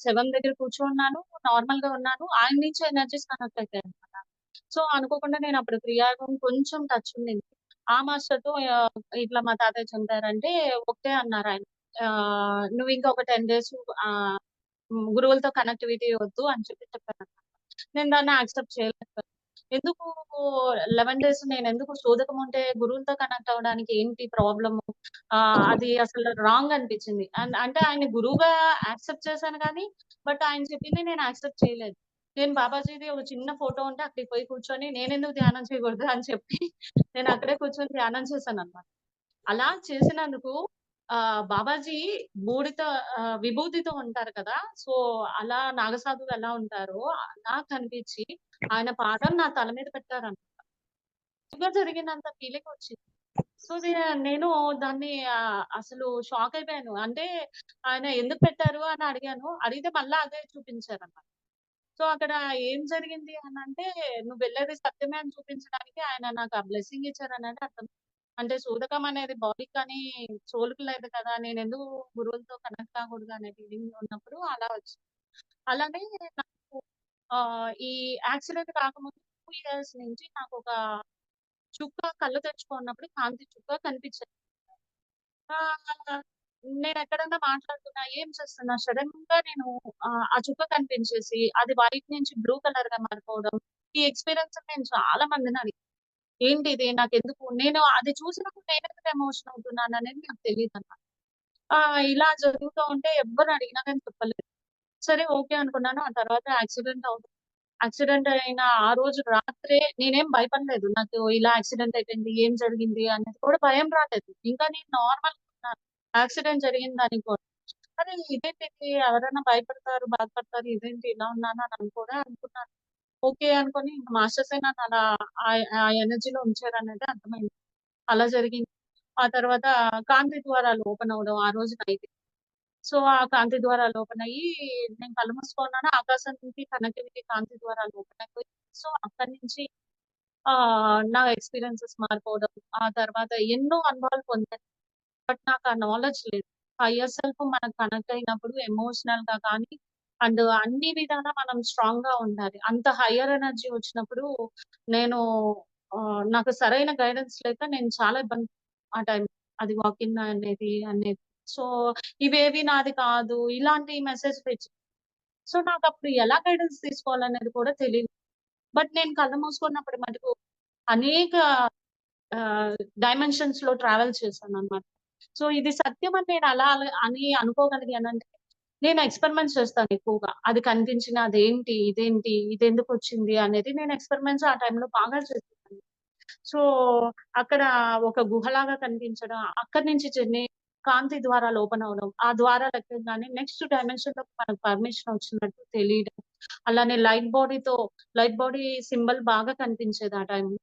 7 దగ్గర కూర్చోనున్నాను. నార్మల్‌గా ఉన్నాను. ఆయన నుంచి ఎనర్జీస్ కనెక్ట్ అయితాయన్నమాట. సో, అనుకోకుండా నేను అప్పుడు క్రియాయోగం కొంచెం టచ్ ఉండింది. ఆ మాస్టర్‌తో ఇట్లా మా తాతయ్య చనిపోయారంటే ఓకే అన్నారాయన. "నువ్వింకా ఒక 10 డేస్ ఆహ్, గురువులతో కనెక్టివిటీ వద్దు" అని చెప్పారన్నమాట. నేను దాన్ని యాక్సెప్ట్ చేయలేకపోయాను. ఎందుకు 11 డేస్ నేనెందుకు సోదకం ఉంటే గురువులతో కనెక్ట్ అవ్వడానికి ఏంటి ప్రాబ్లము? అది అసలు రాంగ్ అనిపించింది. అంటే ఆయన్ని గురువుగా యాక్సెప్ట్ చేశాను గానీ, బట్ ఆయన చెప్పింది నేను యాక్సెప్ట్ చేయలేదు. నేను బాబాజీది ఒక చిన్న ఫోటో ఉంటే అక్కడికి పోయి కూర్చొని నేనెందుకు ధ్యానం చేయకూడదు అని చెప్పి నేను అక్కడే కూర్చొని ధ్యానం చేశానన్నమాట. అలా చేసినందుకు బాబాజీ బూడిద విభూతితో ఉంటారు కదా! సో, అలా నాగసాధువు ఎలా ఉంటారో నాకు కనిపించి ఆయన పాదం నా తల మీద పెట్టారన్నమాట. నిజంగా జరిగినంత ఫీలింగొచ్చింది. సో, నేను దాన్ని అసలు షాక్ అయిపోయాను. అంటే ఆయన ఎందుకు పెట్టారు అని అడిగాను. అడిగితే మళ్ళా అదే చూపించారన్నమాట. సో, అక్కడ ఏం జరిగింది అనంటే, నువ్వెళ్ళేది సత్యమే అని చూపించడానికి ఆయన నాకు ఆ బ్లెస్సింగ్ ఇచ్చారనేది అర్థం. అంటే సూతకం అనేది బాడీకి కానీ, సోల్‌కి లేదు కదా! నేనెందుకు గురువులతో కనెక్ట్ కాకూడదు అనే ఫీలింగ్ ఉన్నప్పుడు అలా వచ్చింది. అలానే నాకు ఈ యాక్సిడెంట్ కాకముందు 2 ఇయర్స్ నుంచి నాకొక చుక్క కళ్ళు తెరుచుకున్నప్పుడు కాంతి చుక్క కనిపించేది. ఆ! నేనెక్కడన్నా మాట్లాడుతున్నా, ఏం చేస్తున్నా సడెన్‌గా నేను ఆ చుక్క కనిపించేసి, అది వైట్ నుంచి బ్లూ కలర్‌గా మారిపోవడం. ఈ ఎక్స్‌పీరియన్స్ నేను చాలా మందిని అడిగా. ఏంటిది? నాకెందుకు నేను అది చూసినప్పుడు నేనెందుకు ఎమోషన్ అవుతున్నాననేది నాకు తెలీదన్నమాట. ఇలా జరుగుతూ ఉంటే ఎవ్వరు అడిగినా గాని చెప్పలేదు. సరే ఓకే అనుకున్నాను. ఆ తర్వాత యాక్సిడెంట్ అయిన ఆ రోజు రాత్రే నేనేం భయపడలేదు. నాకు ఇలా యాక్సిడెంట్ అయిపోయింది. ఏం జరిగింది అనేది కూడా భయం రాలేదు. ఇంకా నేను నార్మల్‌గా ఉన్నాను. యాక్సిడెంట్ జరిగిందని కూడా. అరే! ఇదేంటిది ఎవరైనా భయపడతారు, బాధపడతారు. ఇదేంటి ఇలా ఉన్నాను అని కూడా అనుకున్నాను. ఓకే అనుకోని ఇంక మాస్టర్సే నన్ను అలా ఆ ఎనర్జీలో ఉంచారనేది అర్థమైంది. అలా జరిగింది. ఆ తర్వాత కాంతి ద్వారాలు ఓపెన్ అవ్వడం ఆ రోజు నైట్. సో, ఆ కాంతి ద్వారాలు ఓపెన్ అయ్యి నేను కళ్ళు మూసుకున్నాను. ఆకాశానికి కనెక్టివిటీ కాంతి ద్వారాలు ఓపెన్ అయిపోయి సో, అక్కడి నుంచి నా ఎక్స్‌పీరియన్సెస్ మారిపోవడం. ఆ తర్వాత ఎన్నో అనుభవాలు పొందాను. బట్ నాకు ఆ నాలెడ్జ్ లేదు. హయ్యర్ సెల్ఫ్ మనకు కనెక్ట్ అయినప్పుడు ఎమోషనల్‌గా కానీ, అండ్ అన్ని విధాలా మనం స్ట్రాంగ్‌గా ఉండాలి. అంత హైయర్ ఎనర్జీ వచ్చినప్పుడు నేను నాకు సరైన గైడెన్స్ లేక నేను చాలా ఇబ్బంది ఆ టైం. అది వాకిన్ అనేది. సో, ఇవేవి నాది కాదు. ఇలాంటి మెసేజ్‌లిచ్చి సో, నాకప్పుడు ఎలా గైడెన్స్ తీసుకోవాలనేది కూడా తెలీదు. బట్ నేను కళ్ళు మూసుకున్నప్పుడు మటుకు అనేక డైమెన్షన్స్‌లో ట్రావెల్ చేశాననమాట. సో, ఇది సత్యం అని నేను అని అనుకోగలిగానంటే, నేను ఎక్స్‌పెరిమెంట్స్ చేస్తాను ఎక్కువగా. అది కనిపించిన అదేంటి? ఇదేంటి? ఇదెందుకొచ్చింది? అనేది నేను ఎక్స్‌పెరిమెంట్స్ ఆ టైంలో బాగా చేసేదాన్ని. సో, అక్కడ ఒక గుహలాగా కనిపించడం, అక్కడి నుంచి జర్నీ కాంతి ద్వారాలు ఓపెన్ అవ్వడం, ఆ ద్వారాలు ఎక్కగానే నెక్స్ట్ డైమెన్షన్‌లోకి మనకు పర్మిషన్ వచ్చినట్టు తెలియడం. అలానే లైట్ బాడీ సింబల్ బాగా కనిపించేది ఆ టైంలో.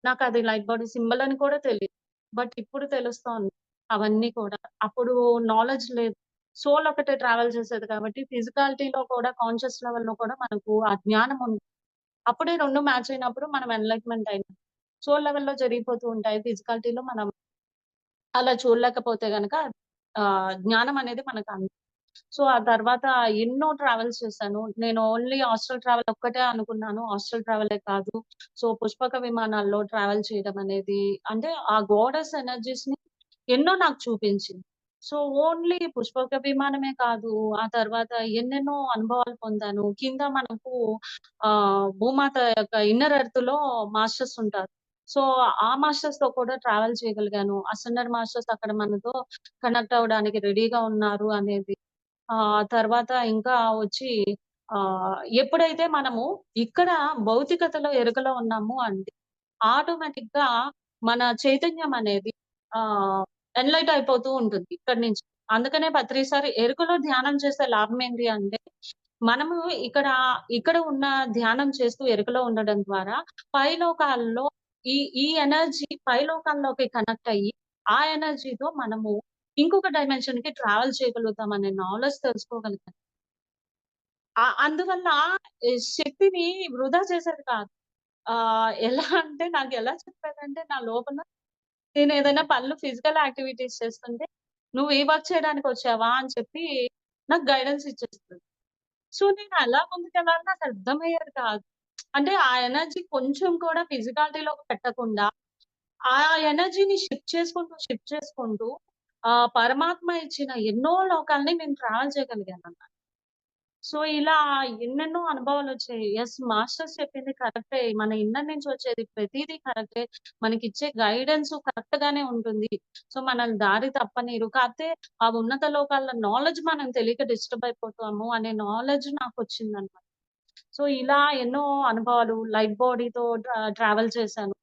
నాకది లైట్ బాడీ సింబల్ అని కూడా తెలీదు. బట్ ఇప్పుడు తెలుస్తోంది అవన్నీ కూడా. అప్పుడు నాలెడ్జ్ లేదు. సోల్ ఒకటే ట్రావెల్ చేసేది కాబట్టి ఫిజికాలిటీలో కూడా కాన్షియస్ లెవెల్‌లో కూడా మనకు ఆ జ్ఞానం ఉంది. అప్పుడే 2 మ్యాచ్ అయినప్పుడు మనం ఎన్‌లైట్‌మెంట్ అయినట్టు. సోల్ లెవెల్‌లో జరిగిపోతూ ఉంటాయి. ఫిజికాలిటీలో మనం అలా చూడలేకపోతే గనక జ్ఞానం అనేది మనకు సో, ఆ తర్వాత ఎన్నో ట్రావెల్స్ చేశాను. నేను ఓన్లీ హాస్టల్ ట్రావెల్ ఒక్కటే అనుకున్నాను. హాస్టల్ ట్రావెలే కాదు. సో, పుష్పక విమానాల్లో ట్రావెల్ చేయడం అనేది అంటే ఆ గోడెస్ ఎనర్జీస్‌ని ఎన్నో నాకు చూపించింది. సో, ఓన్లీ పుష్పక విమానమే కాదు. ఆ తర్వాత ఎన్నెన్నో అనుభవాలు పొందాను. కింద మనకు భూమాత యొక్క ఇన్నర్ ఎర్త్‌లో మాస్టర్స్ ఉంటారు. సో, ఆ మాస్టర్స్‌తో కూడా ట్రావెల్ చేయగలిగాను. అసెండర్ మాస్టర్స్ అక్కడ మనతో కనెక్ట్ అవ్వడానికి రెడీగా ఉన్నారు అనేది. తర్వాత ఇంకా వచ్చి ఎప్పుడైతే మనము ఇక్కడ భౌతికతలో ఎరుకలో ఉన్నాము అంటే, ఆటోమేటిక్‌గా మన చైతన్యం అనేది ఆహ్, ఎన్‌లైట్ అయిపోతూ ఉంటుంది ఇక్కడి నుంచి. అందుకనే ప్రతిసారి ఎరుకలో ధ్యానం చేసే లాభం ఏంటి అంటే, మనము ఇక్కడ, ఇక్కడ ఉన్న ధ్యానం చేస్తూ ఎరుకలో ఉండడం ద్వారా పైలోకాల్లో ఈ ఎనర్జీ పైలోకాల్లోకి కనెక్ట్ అయ్యి, ఆ ఎనర్జీతో మనము ఇంకొక డైమెన్షన్‌కి ట్రావెల్ చేయగలుగుతామనే నాలెడ్జ్ తెలుసుకోగలిగాను. అందువల్ల ఈ శక్తిని వృధా చేసేది కాదు. ఎలా అంటే నాకెలా చెప్పేదంటే నా లోపల నేనేదైనా పనులు ఫిజికల్ యాక్టివిటీస్ చేస్తుంటే, "నువ్వు ఈ వర్క్ చేయడానికొచ్చావా?" అని చెప్పి నాకు గైడెన్స్ ఇచ్చేస్తది. సో, నేను ఎలా ముందుకెళ్ళాలో నాకు అర్థమయ్యేది కాదు. అంటే ఆ ఎనర్జీ కొంచెం కూడా ఫిజికాలిటీలోకి పెట్టకుండా, ఆ ఎనర్జీని షిఫ్ట్ చేసుకుంటూ పరమాత్మ ఇచ్చిన ఎన్నో లోకాల్ని నేను ట్రావెల్ చేయగలిగానన్నమాట. సో, ఇలా ఎన్నెన్నో అనుభవాలొచ్చాయి. యెస్, మాస్టర్స్ చెప్పింది కరెక్టే. మన ఇన్నర్ నుంచి వచ్చేది ప్రతీదీ కరెక్టే. మనకిచ్చే గైడెన్సు కరెక్ట్‌గానే ఉంటుంది. సో, మనల్ని దారి తప్పనీయరు. కాపోతే ఆ ఉన్నత లోకాల నాలెడ్జ్ మనం తెలియక డిస్టర్బ్ అయిపోతాము అనే నాలెడ్జ్ నాకొచ్చిందన్నమాట. సో, ఇలా ఎన్నో అనుభవాలు లైట్ బాడీతో ట్రావెల్ చేశాను.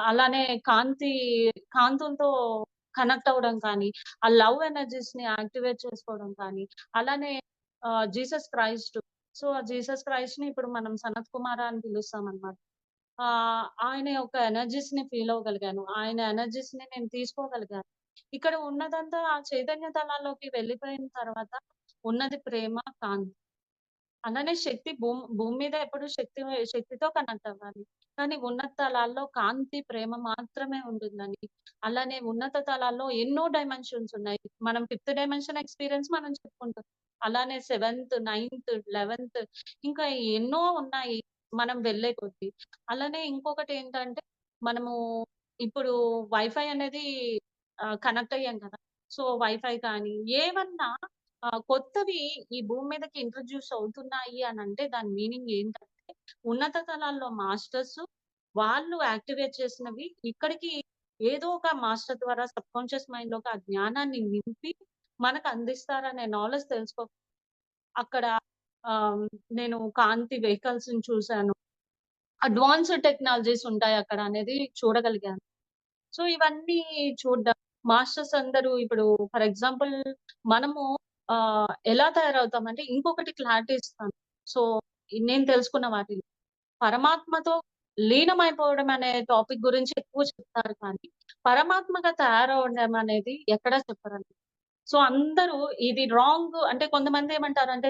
అలానే కాంతులతో కనెక్ట్ అవ్వడం కానీ, ఆ లవ్ ఎనర్జీస్‌ని యాక్టివేట్ చేసుకోవడం కానీ, అలానే జీసస్ క్రైస్ట్. సో, ఆ జీసస్ క్రైస్ట్‌ని ఇప్పుడు మనం సనత్ కుమార అని పిలుస్తామనమాట. ఆయన యొక్క ఎనర్జీస్‌ని ఫీల్ అవ్వగలిగాను. ఆయన ఎనర్జీస్‌ని నేను తీసుకోగలిగాను. ఇక్కడ ఉన్నదంతా ఆ చైతన్య తలాల్లోకి వెళ్ళిపోయిన తర్వాత ఉన్నది ప్రేమ, కాంతి. అలానే శక్తి భూమి మీద ఎప్పుడు శక్తితో కనెక్ట్ అవ్వాలి. కానీ ఉన్నత తలాల్లో కాంతి, ప్రేమ మాత్రమే ఉంటుందని, అలానే ఉన్నత తలాల్లో ఎన్నో డైమెన్షన్స్ ఉన్నాయి. మనం ఫిఫ్త్ డైమెన్షన్ ఎక్స్‌పీరియన్స్ మనం చెప్పుకుంటాం. అలానే సెవెంత్, నైన్త్, 11థ్ ఇంకా ఎన్నో ఉన్నాయి మనం వెళ్ళే కొద్దీ. అలానే ఇంకొకటేంటంటే మనము ఇప్పుడు వైఫై అనేది కనెక్ట్ అయ్యాం కదా! సో, వైఫై కానీ ఏవన్నా కొత్తవి ఈ భూమి మీదకి ఇంట్రొడ్యూస్ అవుతున్నాయి అనంటే దాని మీనింగ్ ఏంటంటే, ఉన్నత తలాల్లో మాస్టర్స్ వాళ్ళు యాక్టివేట్ చేసినవి ఇక్కడికి ఏదో ఒక మాస్టర్ ద్వారా సబ్‌కాన్షియస్ మైండ్‌లోకి ఆ జ్ఞానాన్ని నింపి మనకు అందిస్తారనే నాలెడ్జ్ అక్కడ ఆహ్, నేను కాంతి వెహికల్స్‌ని చూసాను. అడ్వాన్స్డ్ టెక్నాలజీస్ ఉంటాయక్కడ అనేది చూడగలిగాను. సో, ఇవన్నీ చూడ్డం. మాస్టర్స్ అందరూ ఇప్పుడు ఫర్ ఎగ్జాంపుల్ మనము ఎలా తయారవుతామంటే ఇంకొకటి క్లారిటీ ఇస్తాను. సో, నేను తెలుసుకున్న వాటిలో. పరమాత్మతో లీనమైపోవడం అనే టాపిక్ గురించి ఎక్కువ చెప్తారు కానీ, పరమాత్మగా తయారవ్వడం అనేది ఎక్కడా చెప్పరండి. సో అందరూ ఇది రాంగ్ అంటే కొంతమంది ఏమంటారంటే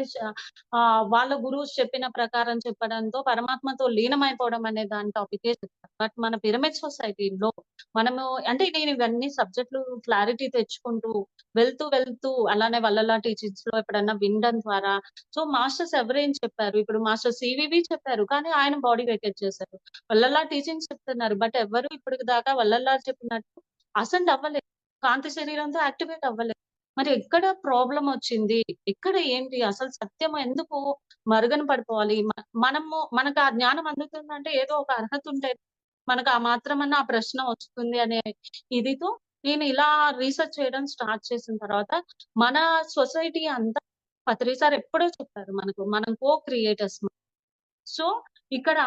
వాళ్ళ గురువుస్ చెప్పిన ప్రకారం చెప్పడంతో పరమాత్మతో లీనమైపోవడం అనే దాని టాపికే చెప్తారు. బట్ మన పిరమిడ్ సొసైటీలో మనము అంటే నేను ఇవన్నీ సబ్జెక్ట్‌లు క్లారిటీ తెచ్చుకుంటూ వెళ్తూ అలానే వల్లలా టీచింగ్స్‌లో ఎప్పుడన్నా వినడం ద్వారా సో మాస్టర్స్ ఎవరేం చెప్పారు? ఇప్పుడు మాస్టర్ సివివి చెప్పారు. కానీ ఆయన బాడీ వెకేట్ చేశారు. వల్లలా టీచింగ్స్ చెప్తున్నారు. బట్ ఎవ్వరు ఇప్పటికి దాకా వల్లలా చెప్పినట్టు అసెండ్ అవ్వలేదు. కాంతి శరీరంతో యాక్టివేట్ అవ్వలేదు. మరి ఎక్కడ ప్రాబ్లమ్ వచ్చింది? ఎక్కడ ఏంటి? అసలు సత్యం ఎందుకు మరుగున పడిపోవాలి? మనకు ఆ జ్ఞానం అందుతుందంటే ఏదో ఒక అర్హత ఉంటే మనకు ఆ మాత్రమన్నా ఆ ప్రశ్న వస్తుంది అనే ఇదితో నేను ఇలా రీసెర్చ్ చేయడం స్టార్ట్ చేసిన తర్వాత మన సొసైటీ అంతా పత్రి సార్ ఎప్పుడో చెప్పారు మనకు. మనం క్రియేటర్స్. సో, ఇక్కడ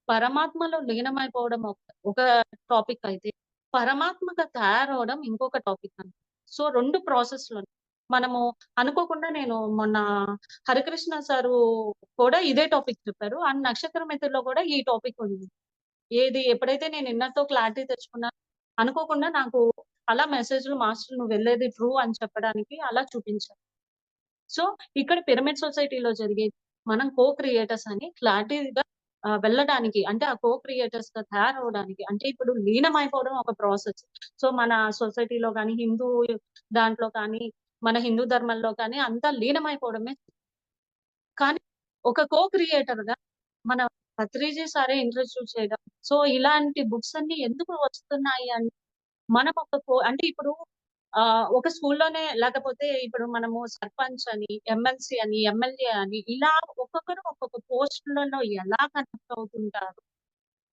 పరమాత్మలో లీనమైపోవడం ఒక టాపిక్ అయితే, పరమాత్మగా తయారవ్వడం ఇంకొక టాపిక్ అండి. సో, 2 ప్రాసెస్‌లున్నాయి. మనము అనుకోకుండా నేను మొన్న హరికృష్ణ సారు కూడా ఇదే టాపిక్ చెప్పారు. అండ్ నక్షత్ర మెథడ్‌లో కూడా ఈ టాపిక్ ఉంది. ఏది ఎప్పుడైతే నేను ఇన్నర్‌తో క్లారిటీ తెచ్చుకున్నానో, అనుకోకుండా నాకు అలా మెసేజ్‌లు మాస్టర్ నువ్వెళ్ళేది ట్రూ అని చెప్పడానికి అలా చూపించారు. సో, ఇక్కడ పిరమిడ్ సొసైటీలో జరిగేది మనం క్రియేటర్స్ అని క్లారిటీగా వెళ్ళడానికి అంటే ఆ క్రియేటర్స్‌గా తయారవ్వడానికి అంటే ఇప్పుడు లీనమైపోవడం ఒక ప్రాసెస్. సో, మన సొసైటీలో గాని, దాంట్లో కానీ, మన హిందూ ధర్మంలో కానీ అంతా లీనమైపోవడమే. కానీ ఒక క్రియేటర్‌గా మన పత్రిజీ సారే ఇంట్రొడ్యూస్ చేయడం. సో, ఇలాంటి బుక్స్ అన్నీ ఎందుకు వస్తున్నాయి అంటే మనం ఒక అంటే ఇప్పుడు ఒక స్కూల్లోనే లేకపోతే ఇప్పుడు మనము సర్పంచ్ అని, ఎమ్మెల్సీ అని, ఎమ్మెల్యే అని ఇలా ఒక్కొక్కరు ఒక్కొక్క పోస్ట్‌లలో ఎలా కనెక్ట్ అవుతుంటారు.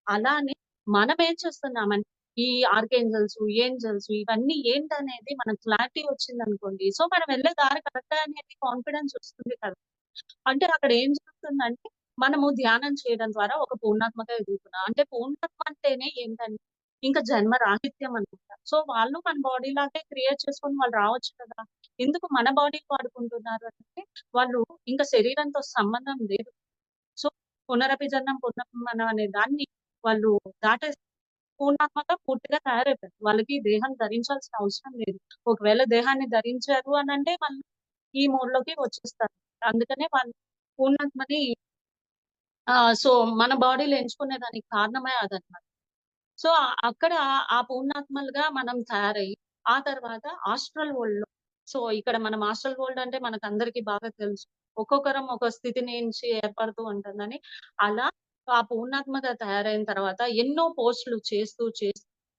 అలానే మనమేం చేస్తున్నామంటే ఈ ఆర్కేంజెల్స్, ఏంజెల్స్ ఇవన్నీ ఏంటనేది మనకు క్లారిటీ వచ్చిందనుకోండి. సో, మనం వెళ్ళే దారి కరెక్టే అనేది కాన్ఫిడెన్స్ వస్తుంది కదా! అంటే అక్కడ ఏం జరుగుతుందంటే, మనము ధ్యానం చేయడం ద్వారా ఒక పూర్ణాత్మగా ఎదుగుతున్నాం. అంటే పూర్ణాత్మ అంటేనే ఏంటంటే, ఇంకా జన్మ రాహిత్యం అనమాట. సో, వాళ్ళు మన బాడీ లాగే క్రియేట్ చేసుకొని వాళ్ళు రావచ్చు కదా! ఎందుకు మన బాడీ వాడుకుంటున్నారు అంటే, వాళ్ళు ఇంకా శరీరంతో సంబంధం లేదు. సో, పునరపి జన్మం పునఃపునః అనే దాన్ని వాళ్ళు దాటేసి పూర్ణాత్మగా పూర్తిగా తయారైపోయారు. వాళ్ళకి దేహం ధరించాల్సిన అవసరం లేదు. ఒకవేళ దేహాన్ని ధరించారు అనంటే వాళ్ళు ఈ మోడ్‌లోకి వచ్చేస్తారు. అందుకనే వాళ్ళు పూర్ణాత్మని సో, మన బాడీలో ఎంచుకునే దానికి కారణమే అదనమాట. సో, అక్కడ ఆ పూర్ణాత్మలుగా మనం తయారయ్యి, ఆ తర్వాత ఆస్ట్రల్ వరల్డ్‌లో సో, ఇక్కడ మనం ఆస్ట్రల్ వరల్డ్ అంటే మనకందరికీ బాగా తెలుసు. ఒక్కొక్కరం ఒక స్థితి నుంచి ఏర్పడుతూ ఉంటుందని. అలా ఆ పూర్ణాత్మగా తయారైన తర్వాత ఎన్నో పోస్ట్‌లు చేస్తూ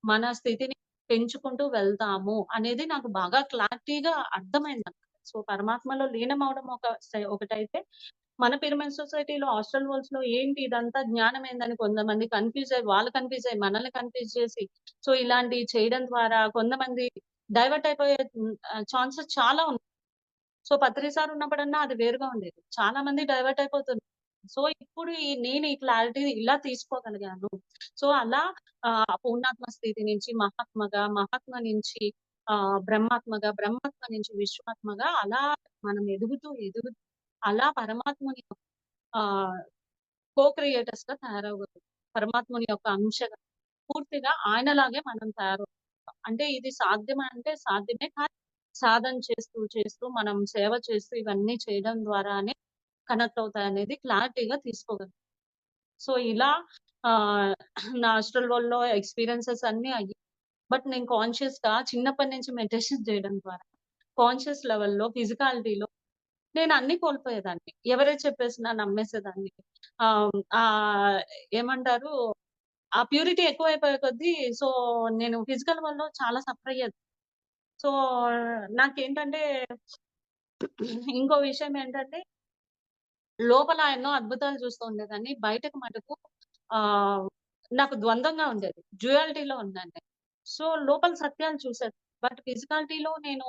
మన స్థితిని పెంచుకుంటూ వెళ్తాము అనేది నాకు బాగా క్లారిటీగా అర్థమైందనమాట. సో, పరమాత్మలో లీనమవ్వడం ఒకటైతే మన పిరమిడ్ సొసైటీలో హాస్టల్ వరల్డ్స్‌లో ఏంటి ఇదంతా జ్ఞానం ఏందని కొంతమంది వాళ్ళు కన్‌ఫ్యూజ్ అయ్యి మనల్ని కన్‌ఫ్యూజ్ చేసి, సో, ఇలాంటివి చేయడం ద్వారా కొంతమంది డైవర్ట్ అయిపోయే ఛాన్సెస్ చాలా ఉన్నాయి. సో, పత్రి సార్ ఉన్నప్పుడన్నా అది వేరుగా ఉండేది. చాలా మంది డైవర్ట్ అయిపోతున్నారు. సో, ఇప్పుడు నేను ఈ క్లారిటీ ఇలా తీసుకోగలిగాను. సో, అలా పూర్ణాత్మ స్థితి నుంచి మహాత్మగా, మహాత్మ నుంచి బ్రహ్మాత్మగా, బ్రహ్మాత్మ నుంచి విశ్వాత్మగా అలా మనం ఎదుగుతూ అలా పరమాత్మని ఆహ్, క్రియేటర్స్‌గా తయారవ్వగలుగుతాం. పరమాత్ముని యొక్క అంశగా పూర్తిగా ఆయనలాగే మనం తయారవుతాం. అంటే ఇది సాధ్యమా అంటే సాధ్యమే. కానీ సాధన చేస్తూ మనం సేవ చేస్తూ ఇవన్నీ చేయడం ద్వారానే కనెక్ట్ అవుతాయనేది క్లారిటీగా తీసుకోగలం. సో, ఇలా ఆహ్, నా హాస్టల్ వరల్డ్‌లో ఎక్స్‌పీరియన్సెస్ అన్నీ అయ్యాయి. బట్ నేను కాన్షియస్‌గా చిన్నప్పటి నుంచి మెడిటేషన్ చేయడం ద్వారా కాన్షియస్ లెవెల్‌లో ఫిజికాలిటీలో నేను అన్నీ కోల్పోయేదాన్ని. ఎవరేది చెప్పేసినా నమ్మేసేదాన్ని. ఆహ్, ఆహ్, ఏమంటారు ఆ ప్యూరిటీ ఎక్కువైపోయే కొద్దీ సో, నేను ఫిజికల్ వరల్డ్‌లో చాలా సఫర్ అయ్యేది. సో, నాకేంటంటే ఇంకో విషయం ఏంటంటే లోపల ఎన్నో అద్భుతాలు చూస్తూ ఉండేదాన్ని. బయటకు మటుకు ఆహ్, నాకు ద్వంద్వంగా ఉండేది. డ్యుయాలిటీలో ఉన్నాను నేను. సో, లోపల సత్యాలు చూసేది. బట్ ఫిజికాలిటీలో నేను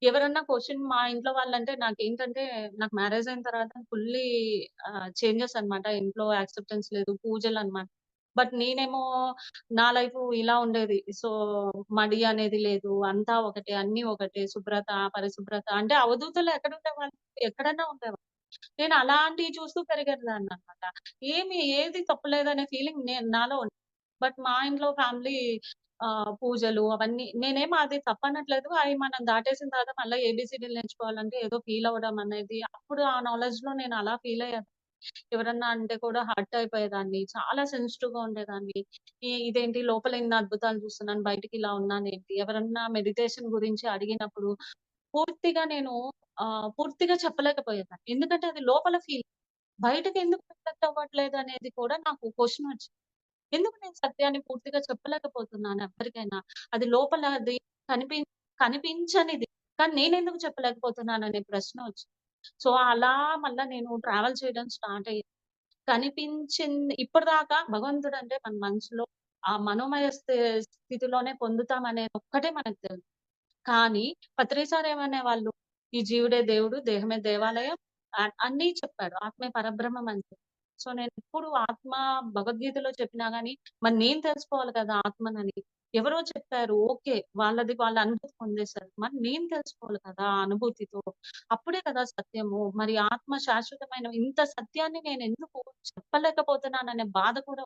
ఎవరన్నా మా ఇంట్లో వాళ్ళంటే నాకేంటంటే నాకు మ్యారేజ్ అయిన తర్వాత ఫుల్లీ చేంజెస్ అన్నమాట. ఇంట్లో యాక్సెప్టెన్స్ లేదు. పూజలన్నమాట. బట్ నేనేమో నా లైఫు ఇలా ఉండేది. సో, మడి అనేది లేదు. అంతా ఒకటే, అన్నీ ఒకటే. శుభ్రత, పరిశుభ్రత అంటే అవధూతలు ఎక్కడుండేవాళ్ళు? ఎక్కడన్నా ఉండేవాళ్ళు. నేను అలాంటివి చూస్తూ పెరిగేదాన్ననమాట. ఏది తప్పు లేదనే ఫీలింగ్ నాలో ఉంది. బట్ మా ఇంట్లో ఫ్యామిలీ పూజలు అవన్నీ నేనేం అది తప్పనట్లేదు. అయి మనం దాటేసిన తర్వాత మళ్ళా ఏబీసీడీలు నేర్చుకోవాలంటే ఏదో ఫీల్ అవ్వడం అనేది అప్పుడు ఆ నాలెడ్జ్‌లో నేను అలా ఫీల్ అయ్యాను. ఎవరన్నా అంటే కూడా హర్ట్ అయిపోయేదాన్ని. చాలా సెన్సిటివ్‌గా ఉండేదాన్ని. ఇదేంటి లోపల ఇన్ని అద్భుతాలు చూస్తున్నాను, బయటికి ఇలా ఉన్నానేంటి? ఎవరన్నా మెడిటేషన్ గురించి అడిగినప్పుడు పూర్తిగా నేను పూర్తిగా చెప్పలేకపోయేదాన్ని. ఎందుకంటే అది లోపల ఫీల్. బయటకి ఎందుకు రిఫ్లెక్ట్ అవ్వట్లేదు అనేది కూడా నాకు క్వెషన్ వచ్చింది. ఎందుకు నేను సత్యాన్ని పూర్తిగా చెప్పలేకపోతున్నాను ఎవ్వరికైనా? అది లోపల అది కనిపి కనిపించనిది. కానీ నేనెందుకు చెప్పలేకపోతున్నాననే ప్రశ్న వచ్చింది. సో, అలా మళ్ళా నేను ట్రావెల్ చేయడం స్టార్ట్ అయ్యింది. కనిపించింది ఇప్పటిదాకా భగవంతుడంటే మన మనసులో ఆ మనోమయ స్థితిలోనే పొందుతామనేది ఒక్కటే మనకు తెలుసు. కానీ పత్రిసార్ ఏమనేవాళ్ళు, "ఈ జీవుడే దేవుడు, దేహమే దేవాలయం" అన్నీ చెప్పాడు. ఆత్మే పరబ్రహ్మం అని చెప్పి. సో, నేనెప్పుడు ఆత్మ భగవద్గీతలో చెప్పినా గాని, మరి నేను తెలుసుకోవాలి కదా ఆత్మనని. ఎవరో చెప్పారు. ఓకే. వాళ్ళది వాళ్ళ అనుభూతి పొందేసారు. మరి నేను తెలుసుకోవాలి కదా ఆ అనుభూతితో. అప్పుడే కదా సత్యము. మరి ఆత్మ శాశ్వతమైన ఇంత సత్యాన్ని నేనెందుకు చెప్పలేకపోతున్నాననే బాధ కూడా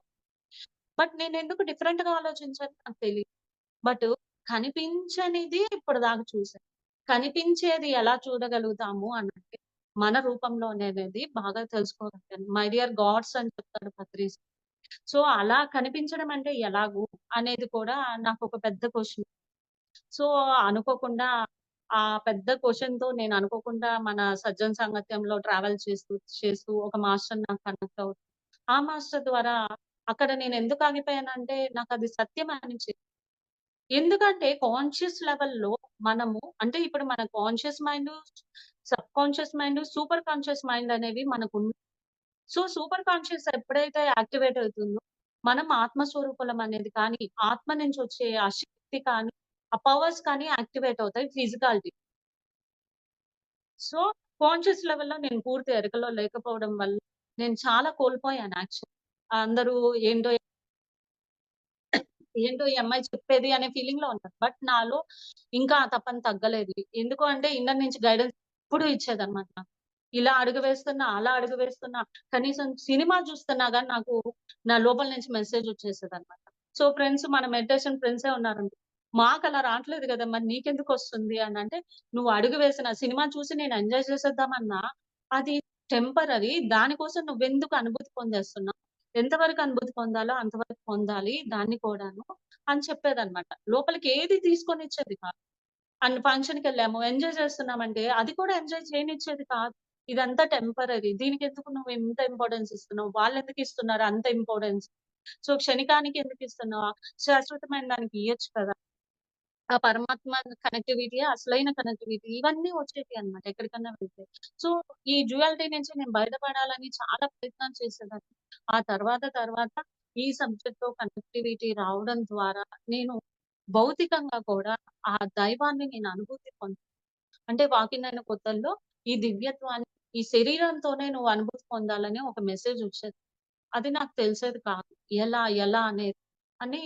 బట్ నేనెందుకు డిఫరెంట్‌గా ఆలోచించానో నాకు తెలీదు. బట్ కనిపించనిది ఇప్పటిదాకా చూసా. కనిపించేది ఎలా చూడగలుగుతాము అనంటే, మన రూపంలోనేనేది బాగా తెలుసుకోగలిగాను. 'మై డియర్ గాడ్స్' అని చెప్తాడు పత్రిస్. సో, అలా కనిపించడం అంటే ఎలాగు అనేది కూడా నాకొక పెద్ద క్వెషన్. సో, అనుకోకుండా ఆ పెద్ద క్వెషన్‌తో నేను అనుకోకుండా మన సజ్జన్ సాంగత్యంలో ట్రావెల్ చేస్తూ ఒక మాస్టర్ నాకు కనెక్ట్ అవుతూ, ఆ మాస్టర్ ద్వారా అక్కడ నేనెందుకు ఆగిపోయానంటే నాకది సత్యం అనిపించింది. ఎందుకంటే కాన్షియస్ లెవెల్‌లో మనము అంటే ఇప్పుడు మన conscious mind, subconscious mind, super conscious mind అనేవి మనకున్నాయి. సో, సూపర్ కాన్షియస్ ఎప్పుడైతే యాక్టివేట్ అవుతుందో, మనం ఆత్మ స్వరూపులం అనేది కానీ, ఆత్మ నుంచి వచ్చే ఆ శక్తి కానీ, ఆ పవర్స్ కానీ యాక్టివేట్ అవుతాయి ఫిజికాలిటీ. సో, కాన్షియస్ లెవెల్‌లో నేను పూర్తి ఎరుకలో లేకపోవడం వల్ల నేను చాలా కోల్పోయాను యాక్చువల్లీ. అందరూ ఏంటో ఏంటో ఈ అమ్మాయి చెప్పేది అనే ఫీలింగ్‌లో ఉన్నాను. బట్ నాలో ఇంకా ఆ తపన తగ్గలేదు. ఎందుకు అంటే ఇన్నర్ నుంచి గైడెన్స్ ఎప్పుడు ఇచ్చేదన్నమాట నాకు. ఇలా అడుగు వేస్తున్నా, అలా అడుగు వేస్తున్నా, కనీసం సినిమా చూస్తున్నా గాని నాకు నా లోపల నుంచి మెసేజ్ వచ్చేసేదన్నమాట. సో, ఫ్రెండ్స్ మన మెడిటేషన్ ఫ్రెండ్సే ఉన్నారండి. మాకలా రావట్లేదు గదా! మరి నీకెందుకొస్తుంది అనంటే, నువ్వు అడుగు వేసిన సినిమా చూసి నేను ఎంజాయ్ చేసేద్దామన్నా, అది టెంపరరీ. దానికోసం నువ్వెందుకు అనుభూతి పొందేస్తున్నావు? ఎంతవరకు అనుభూతి పొందాలో అంతవరకు పొందాలి దాన్ని కూడాను అని చెప్పేదన్నమాట. లోపలికి ఏది తీసుకొనిచ్చేది కాదు. అండ్ ఫంక్షన్‌కెళ్ళాము, ఎంజాయ్ చేస్తున్నామంటే అది కూడా ఎంజాయ్ చేయనిచ్చేది కాదు. ఇదంతా టెంపరరీ. దీనికెందుకు నువ్వు ఇంత ఇంపార్టెన్స్ ఇస్తున్నావు? వాళ్ళెందుకు ఇస్తున్నారు అంత ఇంపార్టెన్స్? సో, క్షణికానికి ఎందుకు ఇస్తున్నావు? శాశ్వతమైన దానికి ఇయ్యొచ్చు కదా! ఆ పరమాత్మ కనెక్టివిటీయే అసలైన కనెక్టివిటీ. ఇవన్నీ వచ్చేటియన్నమాట ఎక్కడికన్నా వెళ్తే. సో, ఈ డ్యుయాలిటీ నుంచి నేను బయటపడాలని చాలా ప్రయత్నాలు చేసేదాన్ని. ఆ తర్వాత ఈ సబ్జెక్ట్‌తో కనెక్టివిటీ రావడం ద్వారా నేను భౌతికంగా కూడా ఆ దైవాన్ని నేను అనుభూతి అంటే వాకిన్ అయిన కొత్తల్లో ఈ దివ్యత్వాన్ని ఈ శరీరంతోనే నువ్వు అనుభూతి పొందాలని ఒక మెసేజ్ వచ్చేది. అది నాకు తెలిసేది కాదు. ఎలా అనేది అని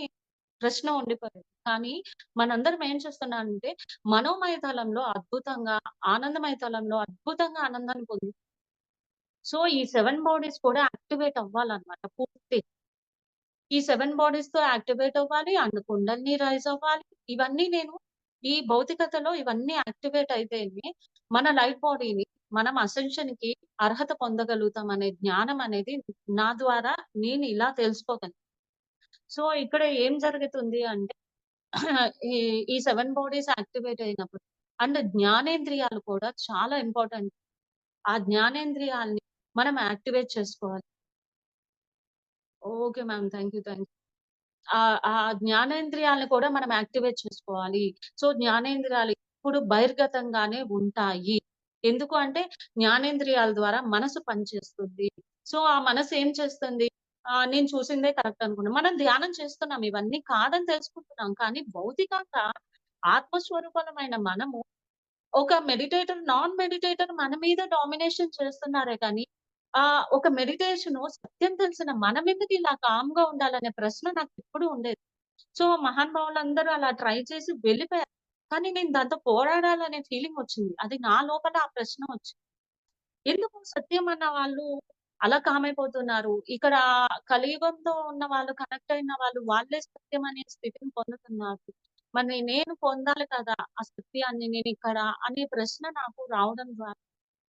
ప్రశ్న ఉండిపోయేది. కానీ మనందరం ఏం చేస్తున్నామంటే మనోమయ తలంలో అద్భుతంగా, ఆనందమయ తలంలో అద్భుతంగా ఆనందాన్ని సో, ఈ 7 బాడీస్ కూడా యాక్టివేట్ అవ్వాలన్నమాట పూర్తి. ఈ 7 బాడీస్‌తో యాక్టివేట్ అవ్వాలి. అండ్ కుండలిని రైజ్ అవ్వాలి. ఇవన్నీ నేను ఈ భౌతికతలో ఇవన్నీ యాక్టివేట్ అయితేనే మన లైట్ బాడీని మనం అసెన్షన్‌కి అర్హత పొందగలుగుతాం అనే జ్ఞానం అనేది నా ద్వారా నేను ఇలా తెలుసుకోగలను. సో, ఇక్కడ ఏం జరుగుతుంది అంటే ఈ ఈ 7 బాడీస్ యాక్టివేట్ అయినప్పుడు అండ్ జ్ఞానేంద్రియాలు కూడా చాలా ఇంపార్టెంట్. ఆ జ్ఞానేంద్రియాల్ని మనం యాక్టివేట్ చేసుకోవాలి. Okay ma'am. Thank you. Thank you. ఆ జ్ఞానేంద్రియాలను కూడా మనం యాక్టివేట్ చేసుకోవాలి. సో, జ్ఞానేంద్రియాలు ఎప్పుడు బహిర్గతంగానే ఉంటాయి. ఎందుకు అంటే జ్ఞానేంద్రియాల ద్వారా మనసు పనిచేస్తుంది. సో, ఆ మనసు ఏం చేస్తుంది? నేను చూసిందే కరెక్ట్ అనుకున్నాం. మనం ధ్యానం చేస్తున్నాం. ఇవన్నీ కాదని తెలుసుకుంటున్నాం. కానీ భౌతికంగా ఆత్మస్వరూపమైన మనము ఒక మెడిటేటర్, నాన్ మెడిటేటర్ మన మీద డామినేషన్ చేస్తున్నారే కానీ, ఒక మెడిటేషను సత్యం తెలిసిన మనమెందుకు ఇలా కామ్‌గా ఉండాలనే ప్రశ్న నాకెప్పుడు ఉండేది. సో, మహానుభావులందరూ అలా ట్రై చేసి వెళ్ళిపోయారు. కానీ నేను దాంతో పోరాడాలనే ఫీలింగొచ్చింది. అది నా లోపల ఆ ప్రశ్న వచ్చింది. ఎందుకు సత్యం అన్న వాళ్ళు అలా కామ్ అయిపోతున్నారు. ఇక్కడ కలియుగంతో ఉన్న వాళ్ళు కనెక్ట్ అయిన వాళ్ళు వాళ్ళే సత్యం అనే స్థితిని పొందుతున్నారు. మరి నేను పొందాలి కదా! ఆ సత్యాన్ని నేనిక్కడ అనే ప్రశ్న నాకు రావడం ద్వారా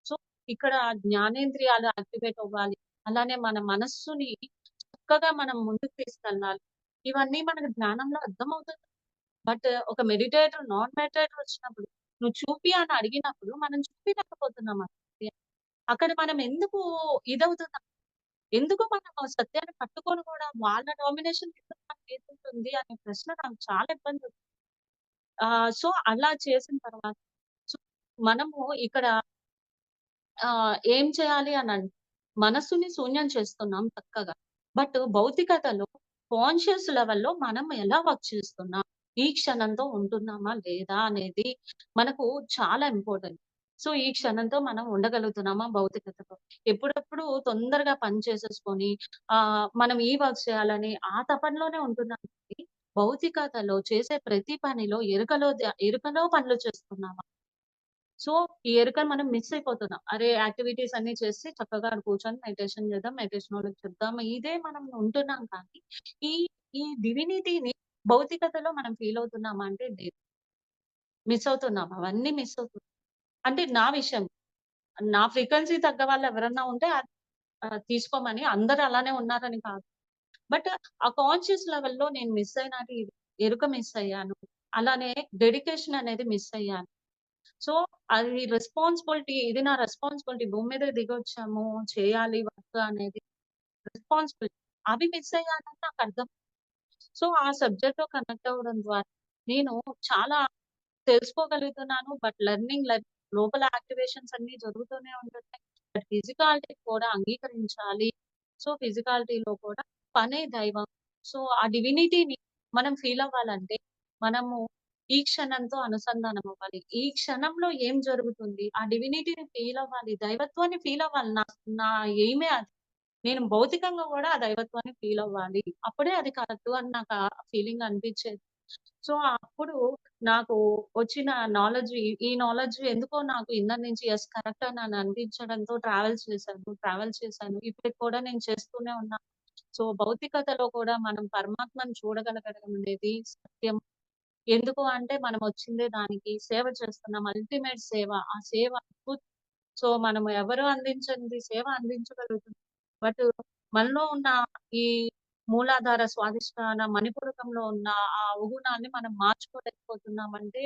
సో, ఇక్కడ జ్ఞానేంద్రియాలు యాక్టివేట్ అవ్వాలి. అలానే మన మనస్సుని చక్కగా మనం ముందుకు తీసుకెళ్ళాలి. ఇవన్నీ మనకు జ్ఞానంలో అర్థమవుతుంది. బట్ ఒక మెడిటేటర్, నాన్ మెడిటేటర్ వచ్చినప్పుడు నువ్వు చూపి అని అడిగినప్పుడు మనం చూపియలేకపోతున్నాం ఆ సత్యాన్ని. అక్కడ మనం ఎందుకు ఇదవుతున్నాం? ఎందుకు మనం ఆ సత్యాన్ని పట్టుకొని కూడా వాళ్ళ డామినేషన్ ఎందుకు మనకేదుంటుంది అనే ప్రశ్న నాకు చాలా ఇబ్బంది సో, అలా చేసిన తర్వాత సో, మనము ఇక్కడ ఏం చేయాలి అనంటే, మనస్సుని శూన్యం చేస్తున్నాం చక్కగా. బట్ భౌతికతలో కాన్షియస్ లెవెల్‌లో మనం ఎలా వర్క్ చేస్తున్నాం? ఈ క్షణంతో ఉంటున్నామా లేదా అనేది మనకు చాలా ఇంపార్టెంట్. సో, ఈ క్షణంతో మనం ఉండగలుగుతున్నామా భౌతికతలో? ఎప్పుడెప్పుడు తొందరగా పని చేసేసుకొని మనం ఈ వర్క్ చేయాలని ఆ తపనలోనే ఉంటున్నాం కానీ, భౌతికతలో చేసే ప్రతి పనిలో ఎరుకలో పనులు చేస్తున్నామా? సో, ఈ ఎరుకను మనం మిస్ అయిపోతున్నాం. అరే! యాక్టివిటీస్ అన్నీ చేసి చక్కగా ఆడ కూర్చొని మెడిటేషన్ చేద్దాం. మెడిటేషన్ వాళ్ళకి చెప్దాం. ఇదే మనం ఉంటున్నాం కానీ, ఈ ఈ డివినిటీని భౌతికతలో మనం ఫీల్ అవుతున్నామా అంటే లేదు. మిస్ అవుతున్నాం. అవన్నీ మిస్ అవుతున్నాం. అంటే నా విషయం. నా ఫ్రీక్వెన్సీ తగ్గ వాళ్ళు ఎవరన్నా ఉంటే తీసుకోమని అందరూ అలానే ఉన్నారని కాదు. బట్ ఆ కాన్షియస్ లెవెల్‌లో నేను మిస్ అయినది ఎరుక మిస్ అయ్యాను. అలానే డెడికేషన్ అనేది మిస్ అయ్యాను. సో, అది రెస్పాన్సిబిలిటీ ఇది నా రెస్పాన్సిబిలిటీ. భూమి మీదకి దిగొచ్చాము, చేయాలి వర్క్ అనేది రెస్పాన్సిబిలిటీ. అవి మిస్ అయ్యానని నాకర్థం. సో, ఆ సబ్జెక్ట్‌తో కనెక్ట్ అవ్వడం ద్వారా నేను చాలా తెలుసుకోగలుగుతున్నాను. బట్ లోపల యాక్టివేషన్స్ అన్నీ జరుగుతూనే ఉంటున్నాయి. బట్ ఫిజికాలిటీ కూడా అంగీకరించాలి. సో, ఫిజికాలిటీలో కూడా పనే దైవం. సో, ఆ డివినిటీని మనం ఫీల్ అవ్వాలంటే మనము ఈ క్షణంతో అనుసంధానం అవ్వాలి. ఈ క్షణంలో ఏం జరుగుతుంది? ఆ డివినిటీని ఫీల్ అవ్వాలి. దైవత్వాన్ని ఫీల్ అవ్వాలి. నా నా ఎయిమే అది. నేను భౌతికంగా గూడా ఆ దైవత్వాన్ని ఫీల్ అవ్వాలి. అప్పుడే అది కరెక్టు అని నాకు ఆ ఫీలింగ్ అనిపిచ్చేది. సో, అప్పుడు నాకు వచ్చిన ఈ నాలెడ్జ్ ఎందుకో నాకు ఇన్నర్ నుంచి యెస్ కరెక్ట్ అని అనిపించడంతో ట్రావెల్ చేశాను. ఇప్పటికి కూడా నేను చేస్తూనే ఉన్నా. సో, భౌతికతలో కూడా మనం పరమాత్మను చూడగలగడం అనేది సత్యం. ఎందుకు అంటే మనం వచ్చిందే దానికి. సేవ చేస్తున్నాం. అల్టిమేట్ సేవ. ఆ సేవ సో, మనం ఎవరు అందించనిది సేవ అందించగలుగుతున్నాం. బట్ మనలో ఉన్న ఈ మూలాధార స్వాదిష్టాన మణిపూరకంలో ఉన్న ఆ అవగుణాన్ని మనం మార్చుకోలేకపోతున్నామంటే,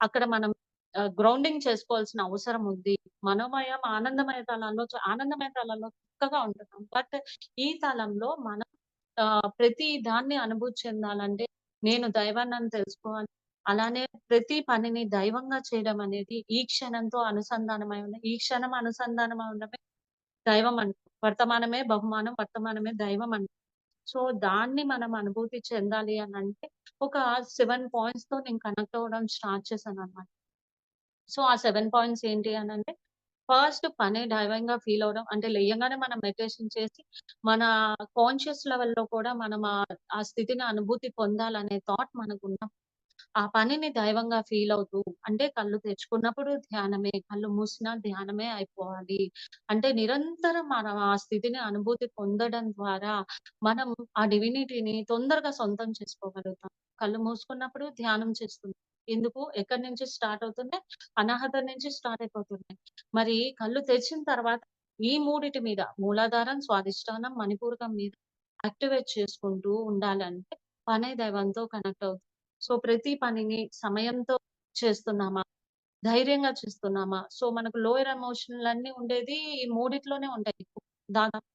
అక్కడ మనం గ్రౌండింగ్ చేసుకోవాల్సిన అవసరం ఉంది. మనోమయం ఆనందమయ తలంలో చక్కగా ఉంటున్నాం. బట్ ఈ తలంలో మనం ప్రతి దాన్ని అనుభూతి చెందాలంటే, నేను దైవాన్నని తెలుసుకోవాలి. అలానే ప్రతి పనిని దైవంగా చేయడం అనేది ఈ క్షణంతో అనుసంధానమై ఉంది. ఈ క్షణం అనుసంధానమై ఉండడమే దైవం అంటాం. వర్తమానమే బహుమానం, వర్తమానమే దైవం అంటాం. సో, దాన్ని మనం అనుభూతి చెందాలి అనంటే, ఒక 7 పాయింట్స్‌తో నేను కనెక్ట్ అవ్వడం స్టార్ట్ చేశాననమాట. సో, ఆ 7 పాయింట్స్ ఏంటి అనంటే, ఫస్ట్ పని దైవంగా ఫీల్ అవ్వడం. అంటే లెయ్యంగానే మనం మెడిటేషన్ చేసి, మన కాన్షియస్ లెవెల్‌లో కూడా మనం ఆ స్థితిని అనుభూతి పొందాలనే థాట్ మనకున్న ఆ పనిని దైవంగా ఫీల్ అవుతూ అంటే కళ్ళు తెరుచుకున్నప్పుడు ధ్యానమే, కళ్ళు మూసినా ధ్యానమే అయిపోవాలి. అంటే నిరంతరం మనం ఆ స్థితిని అనుభూతి పొందడం ద్వారా మనం ఆ డివినిటీని తొందరగా సొంతం చేసుకోగలుగుతాం. కళ్ళు మూసుకున్నప్పుడు ధ్యానం చేస్తున్నాం. ఎందుకు? ఎక్కడి నుంచి స్టార్ట్ అవుతున్నాయి? అనాహతం నుంచి స్టార్ట్ అయిపోతున్నాయి. మరి కళ్ళు తెరిచిన తర్వాత ఈ మూడిటి మీద మూలాధారం, స్వాదిష్టానం, మణిపూరకం మీద యాక్టివేట్ చేసుకుంటూ ఉండాలంటే పనే దైవంతో కనెక్ట్ అవుతుంది. సో, ప్రతి పనిని సమయంతో చేస్తున్నామా? ధైర్యంగా చేస్తున్నామా? సో, మనకు లోయర్ ఎమోషన్‌లన్నీ ఉండేది ఈ మూడిట్లోనే ఉంటాయి ఎక్కువ. దాదాపు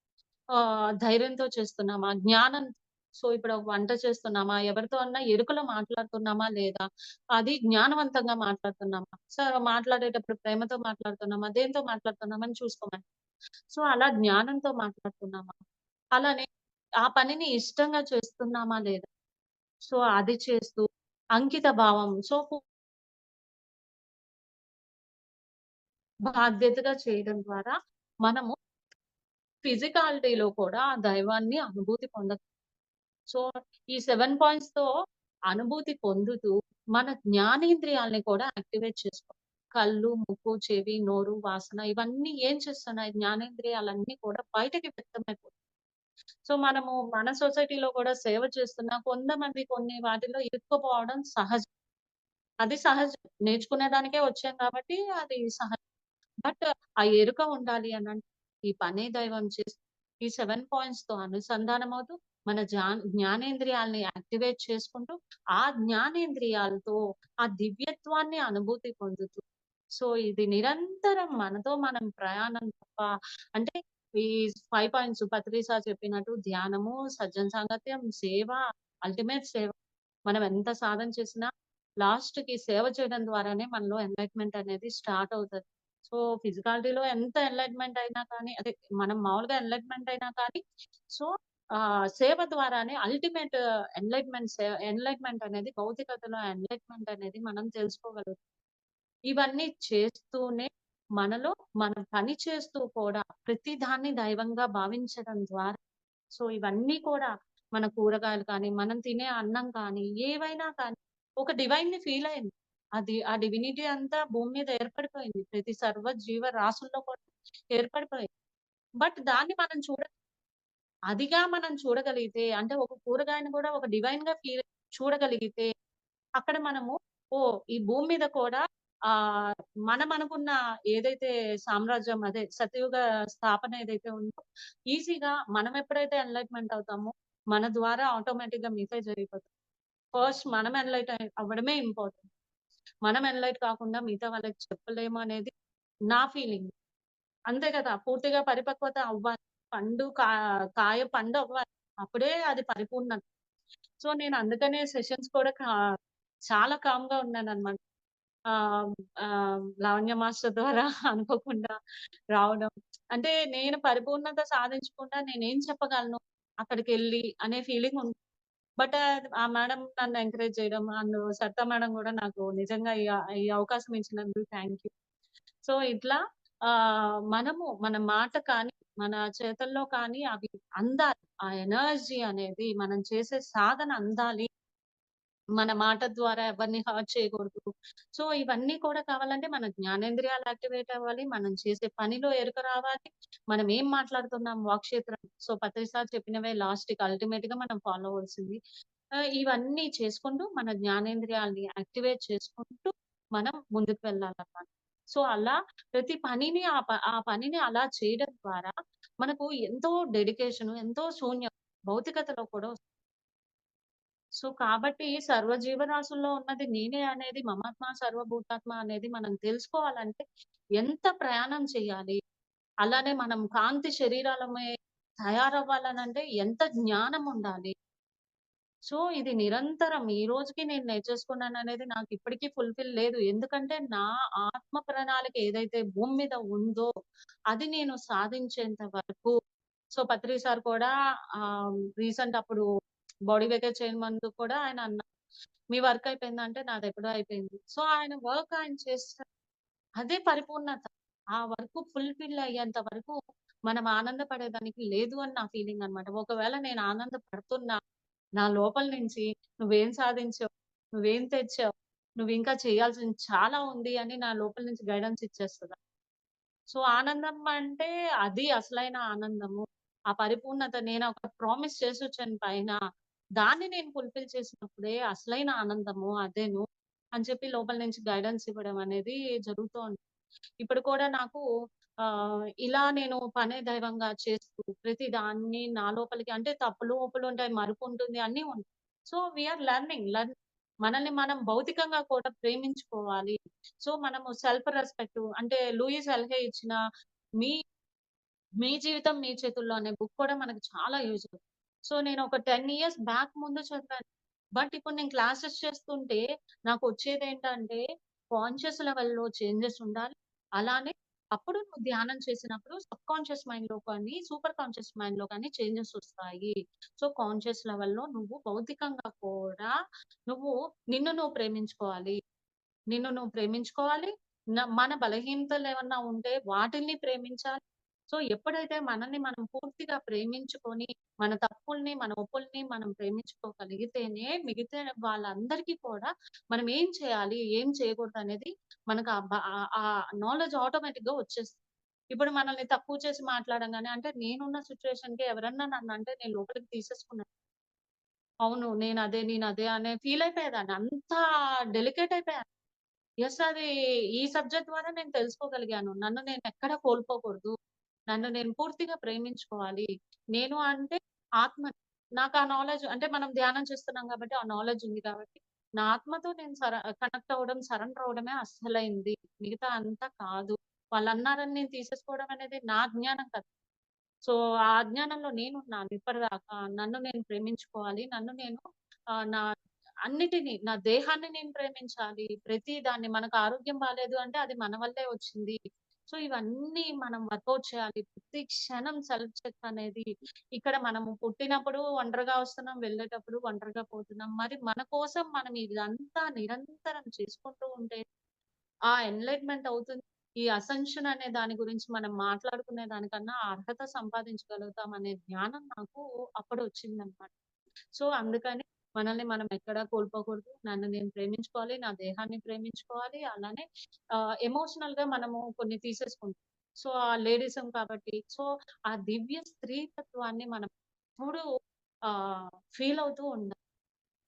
ధైర్యంతో చేస్తున్నామా? సో, ఇప్పుడు ఒక వంట చేస్తున్నామా? ఎవరితో అన్నా ఎరుకలో మాట్లాడుతున్నామా లేదా? అది జ్ఞానవంతంగా మాట్లాడుతున్నామా? సో, మాట్లాడేటప్పుడు ప్రేమతో మాట్లాడుతున్నామా? దేనితో మాట్లాడుతున్నామా అని చూసుకోమండి. సో, అలా జ్ఞానంతో మాట్లాడుతున్నామా? అలానే ఆ పనిని ఇష్టంగా చేస్తున్నామా లేదా? సో, అది చేస్తూ అంకిత భావం. సో, బాధ్యతగా చేయడం ద్వారా మనము ఫిజికాలిటీలో కూడా ఆ దైవాన్ని అనుభూతి సో, ఈ 7 పాయింట్స్‌తో అనుభూతి పొందుతూ మన జ్ఞానేంద్రియాల్ని కూడా యాక్టివేట్ చేసుకోవాలి. కళ్ళు, ముక్కు, చెవి, నోరు, వాసన ఇవన్నీ ఏం చేస్తున్నాయి? జ్ఞానేంద్రియాలన్నీ కూడా బయటకి వ్యక్తమైపోతున్నాయి. సో, మనము మన సొసైటీలో కూడా సేవ చేస్తున్నా కొంతమంది కొన్ని వాటిలో ఇరుక్కుపోవడం సహజం. అది సహజం. నేర్చుకునే దానికే వచ్చాం కాబట్టి అది సహజం. బట్ ఆ ఎరుక ఉండాలి అనంటే ఈ పనే దైవం చేసి ఈ 7 పాయింట్స్‌తో అనుసంధానమవుతూ మన జ్ఞానేంద్రియాల్ని యాక్టివేట్ చేసుకుంటూ, ఆ జ్ఞానేంద్రియాలతో ఆ దివ్యత్వాన్ని అనుభూతి పొందుతూ, సో, ఇది నిరంతరం మనతో మనం ప్రయాణం తప్ప అంటే ఈ 5 పాయింట్స్ పత్రి సార్ చెప్పినట్టు ధ్యానము, సజ్జన సాంగత్యం, సేవ, అల్టిమేట్ సేవ. మనం ఎంత సాధన చేసినా లాస్ట్‌కి సేవ చేయడం ద్వారానే మనలో ఎన్‌లైట్‌మెంట్ అనేది స్టార్ట్ అవుతది. సో, ఫిజికాలిటీలో ఎంత ఎన్‌లైట్‌మెంట్ అయినా కానీ అదే మనం మామూలుగా ఎన్‌లైట్‌మెంట్ అయినా కానీ సో, సేవ ద్వారానే అల్టిమేట్ ఎన్‌లైట్‌మెంట్ అనేది భౌతికతలో ఎన్‌లైట్‌మెంట్ అనేది మనం తెలుసుకోగలుగుతాం. ఇవన్నీ చేస్తూనే మనలో మనం పని చేస్తూ కూడా ప్రతి దాన్ని దైవంగా భావించడం ద్వారా సో, ఇవన్నీ కూడా మన కూరగాయలు కానీ, మనం తినే అన్నం కానీ, ఏవైనా కానీ ఒక డివైన్‌ని ఫీల్ అయింది. అది ఆ డివినిటీ అంతా భూమి మీద ఏర్పడిపోయింది. ప్రతి సర్వ జీవ రాశుల్లో కూడా ఏర్పడిపోయింది. బట్ దాన్ని మనం అదిగా మనం చూడగలిగితే అంటే ఒక కూరగాయని కూడా ఒక డివైన్‌గా చూడగలిగితే అక్కడ మనము ఈ భూమి మీద కూడా ఆహ్, మనం అనుకున్న ఏదైతే సామ్రాజ్యం అదే సతయుగ స్థాపన ఏదైతే ఉందో ఈజీగా మనం ఎప్పుడైతే ఎన్‌లైట్‌మెంట్ అవుతామో మన ద్వారా ఆటోమేటిక్‌గా మిగతాయి జరిగిపోతాయి. ఫస్ట్ మనం ఎన్‌లైట్ అవ్వడమే ఇంపార్టెంట్. మనం ఎన్‌లైట్ కాకుండా మిగతా వాళ్ళకి చెప్పలేము అనేది నా ఫీలింగ్. అంతే కదా! పూర్తిగా పరిపక్వత అవ్వాలి. పండు కా కాయ పండవ్వాలి. అప్పుడే అది పరిపూర్ణత. సో, నేను అందుకనే సెషన్స్ కూడా చాలా కామ్‌గా ఉన్నాననమాట. ఆహ్, లావణ్య మాస్టర్ ద్వారా అనుకోకుండా రావడం. అంటే నేను పరిపూర్ణత సాధించకుండా నేనేం చెప్పగలను అక్కడికెళ్ళి అనే ఫీలింగ్ ఉంది. బట్ ఆ మేడం నన్ను ఎంకరేజ్ చేయడం అండ్ సరిత మేడం గూడా నాకు నిజంగా ఈ అవకాశం ఇచ్చినందుకు థాంక్ యూ. సో, ఇట్లా మనము మన మాట కానీ, మన చేతల్లో కానీ అవి అందాలి. ఆ ఎనర్జీ అనేది మనం చేసే సాధన అందాలి. మన మాట ద్వారా ఎవరిని హర్ట్ చేయకూడదు. సో, ఇవన్నీ కూడా కావాలంటే మన జ్ఞానేంద్రియాలు యాక్టివేట్ అవ్వాలి. మనం చేసే పనిలో ఎరుక రావాలి. మనం ఏం మాట్లాడుతున్నాం వాక్క్షేత్రం. సో, పత్రి సార్ చెప్పినవే లాస్ట్‌కి అల్టిమేట్‌గా మనం ఫాలో అవ్వాల్సింది. ఇవన్నీ చేసుకుంటూ మన జ్ఞానేంద్రియాల్ని యాక్టివేట్ చేసుకుంటూ మనం ముందుకు వెళ్ళాలన్నమాట. సో, అలా ప్రతి పనిని ఆ పనిని అలా చేయడం ద్వారా మనకు ఎంతో డెడికేషను, ఎంతో శూన్యం భౌతికతలో కూడా సో, కాబట్టి సర్వ జీవరాశుల్లో ఉన్నది నేనే అనేది మమాత్మ సర్వభూతాత్మ అనేది మనం తెలుసుకోవాలంటే ఎంత ప్రయాణం చేయాలి? అలానే మనం కాంతి శరీరాలమే తయారవ్వాలనంటే ఎంత జ్ఞానం ఉండాలి? సో, ఇది నిరంతరం ఈ రోజుకి నేను నేర్చేసుకున్నాననేది నాకిప్పటికి ఫుల్‌ఫిల్ లేదు. ఎందుకంటే నా ఆత్మ ప్రణాళిక ఏదైతే భూమి మీద ఉందో అది నేను సాధించేంత వరకు సో, పత్రి సార్ కూడా రీసెంట్ అప్పుడు బాడీ వెకేట్ చేయమందుకు కూడా ఆయన అన్నారు. "మీ వర్క్ అయిపోయిందా?" అంటే నాదెప్పుడో అయిపోయింది. సో, ఆయన వర్క్ ఆయన చేస్తారు. అదే పరిపూర్ణత. ఆ వర్క్ ఫుల్‌ఫిల్ అయ్యేంత వరకు మనం ఆనందపడేదానికి లేదు అని నా ఫీలింగ్ అన్నమాట. ఒకవేళ నేను ఆనందపడుతున్నా నా లోపల నుంచి నువ్వేం సాధించావు? నువ్వేం తెచ్చావు? నువ్వింకా చేయాల్సింది చాలా ఉంది అని నా లోపల నుంచి గైడెన్స్ ఇచ్చేస్తది. సో, ఆనందం అంటే అది అసలైన ఆనందము. ఆ పరిపూర్ణత నేనొక ప్రామిస్ చేసొచ్చాను పైన. దాన్ని నేను ఫుల్‌ఫిల్ చేసినప్పుడే అసలైన ఆనందము అదేను అని చెప్పి లోపల నుంచి గైడెన్స్ ఇవ్వడం అనేది జరుగుతూ ఉంది. ఇప్పుడు కూడా నాకు ఇలా నేను పనే దైవంగా చేస్తూ ప్రతి దాన్ని నా లోపలికి అంటే తప్పులు, ఒప్పులుంటాయి, మరుపుంటుంది అన్నీ ఉంటాయి. So, we are learning. మనల్ని మనం భౌతికంగా కూడా ప్రేమించుకోవాలి. సో, మనము సెల్ఫ్ రెస్పెక్ట్ అంటే లూయిస్ ఎల్‌హే ఇచ్చిన మీ మీ జీవితం మీ చేతుల్లో అనే బుక్ కూడా మనకు చాలా యూజ్ అవుతుంది. సో, నేను ఒక 10 ఇయర్స్ బ్యాక్ ముందు చదివాను. బట్ ఇప్పుడు నేను క్లాసెస్ చేస్తుంటే నాకొచ్చేదేంటంటే కాన్షియస్ లెవెల్‌లో చేంజెస్ ఉండాలి. అలానే అప్పుడు నువ్వు ధ్యానం చేసినప్పుడు సబ్‌కాన్షియస్ మైండ్‌లో కానీ, సూపర్ కాన్షియస్ మైండ్‌లో కానీ చేంజెస్ ఒస్తాయి. సో, కాన్షియస్ లెవెల్‌లో నువ్వు భౌతికంగా కూడా నువ్వు నిన్ను నువ్వు ప్రేమించుకోవాలి. నిన్ను నువ్వు ప్రేమించుకోవాలి. మన బలహీనతలేమన్నా ఉంటే వాటిల్ని ప్రేమించాలి. సో ఎప్పుడైతే మనల్ని మనం పూర్తిగా ప్రేమించుకొని, మన తప్పుల్ని, మన ఒప్పుల్ని మనం ప్రేమించుకోగలిగితేనే మిగతా వాళ్ళందరికీ కూడా మనం ఏం చేయాలి, ఏం చేయకూడదనేది మనకు ఆ నాలెడ్జ్ ఆటోమేటిక్‌గా వచ్చేస్తుంది. ఇప్పుడు మనల్ని తక్కువ చేసి మాట్లాడంగానే అంటే నేనున్న సిట్యుయేషన్‌కి ఎవరన్నా నన్నంటే నేను లోపలికి తీసేసుకున్నాను. అవును. నేనదే అనే ఫీల్ అయిపోయేదాన్ని. అంత డెలికేట్ అయిపోయాను. యెస్. అది ఈ సబ్జెక్ట్ ద్వారా నేను తెలుసుకోగలిగాను. నన్ను నేనెక్కడ కోల్పోకూడదు. నన్ను నేను పూర్తిగా ప్రేమించుకోవాలి. నేను అంటే ఆత్మని. నాకా నాలెడ్జ్ అంటే మనం ధ్యానం చేస్తున్నాం గాబట్టి, ఆ నాలెడ్జ్ ఉంది కాబట్టి, నా ఆత్మతో నేను కనెక్ట్ అవ్వడం, సరెండర్ అవ్వడమే అస్సలైంది. మిగతా అంతా కాదు. వాళ్ళన్నారని నేను తీసేసుకోవడం అనేది నా జ్ఞానం కాదు. సో, ఆ అజ్ఞానంలో నేనున్నాను ఇప్పటిదాకా. నన్ను నేను ప్రేమించుకోవాలి. నన్ను నేను నా అన్నిటిని నా దేహాన్ని నేను ప్రేమించాలి. ప్రతి దాన్ని మనకు ఆరోగ్యం బాలేదు అంటే అది మన వల్లే వచ్చింది. సో, ఇవన్నీ మనం వర్కౌట్ చేయాలి. ప్రతి క్షణం సెల్ఫ్ చెక్ అనేది ఇక్కడ మనము పుట్టినప్పుడు ఒంటరిగా వస్తున్నాం. వెళ్ళేటప్పుడు ఒంటరిగా పోతున్నాం. మరి మన కోసం మనం ఇదంతా నిరంతరం చేసుకుంటూ ఉంటే ఆ ఎన్‌లైట్‌మెంట్ అవుతుంది. ఈ అసెన్షన్ అనే దాని గురించి మనం మాట్లాడుకునే దానికన్నా ఆ అర్హత సంపాదించగలుగుతాం అనే జ్ఞానం నాకు అప్పుడొచ్చిందనమాట. సో, అందుకని మనల్ని మనం ఎక్కడా కోల్పోకూడదు. నన్ను నేను ప్రేమించుకోవాలి. నా దేహాన్ని ప్రేమించుకోవాలి. అలానే ఎమోషనల్‌గా మనము కొన్ని తీసేసుకుంటాం. సో, ఆ లేడీసం కాబట్టి సో, ఆ దివ్య స్త్రీతత్వాన్ని మనం ఎప్పుడూ ఫీల్ అవుతూ ఉండాలి.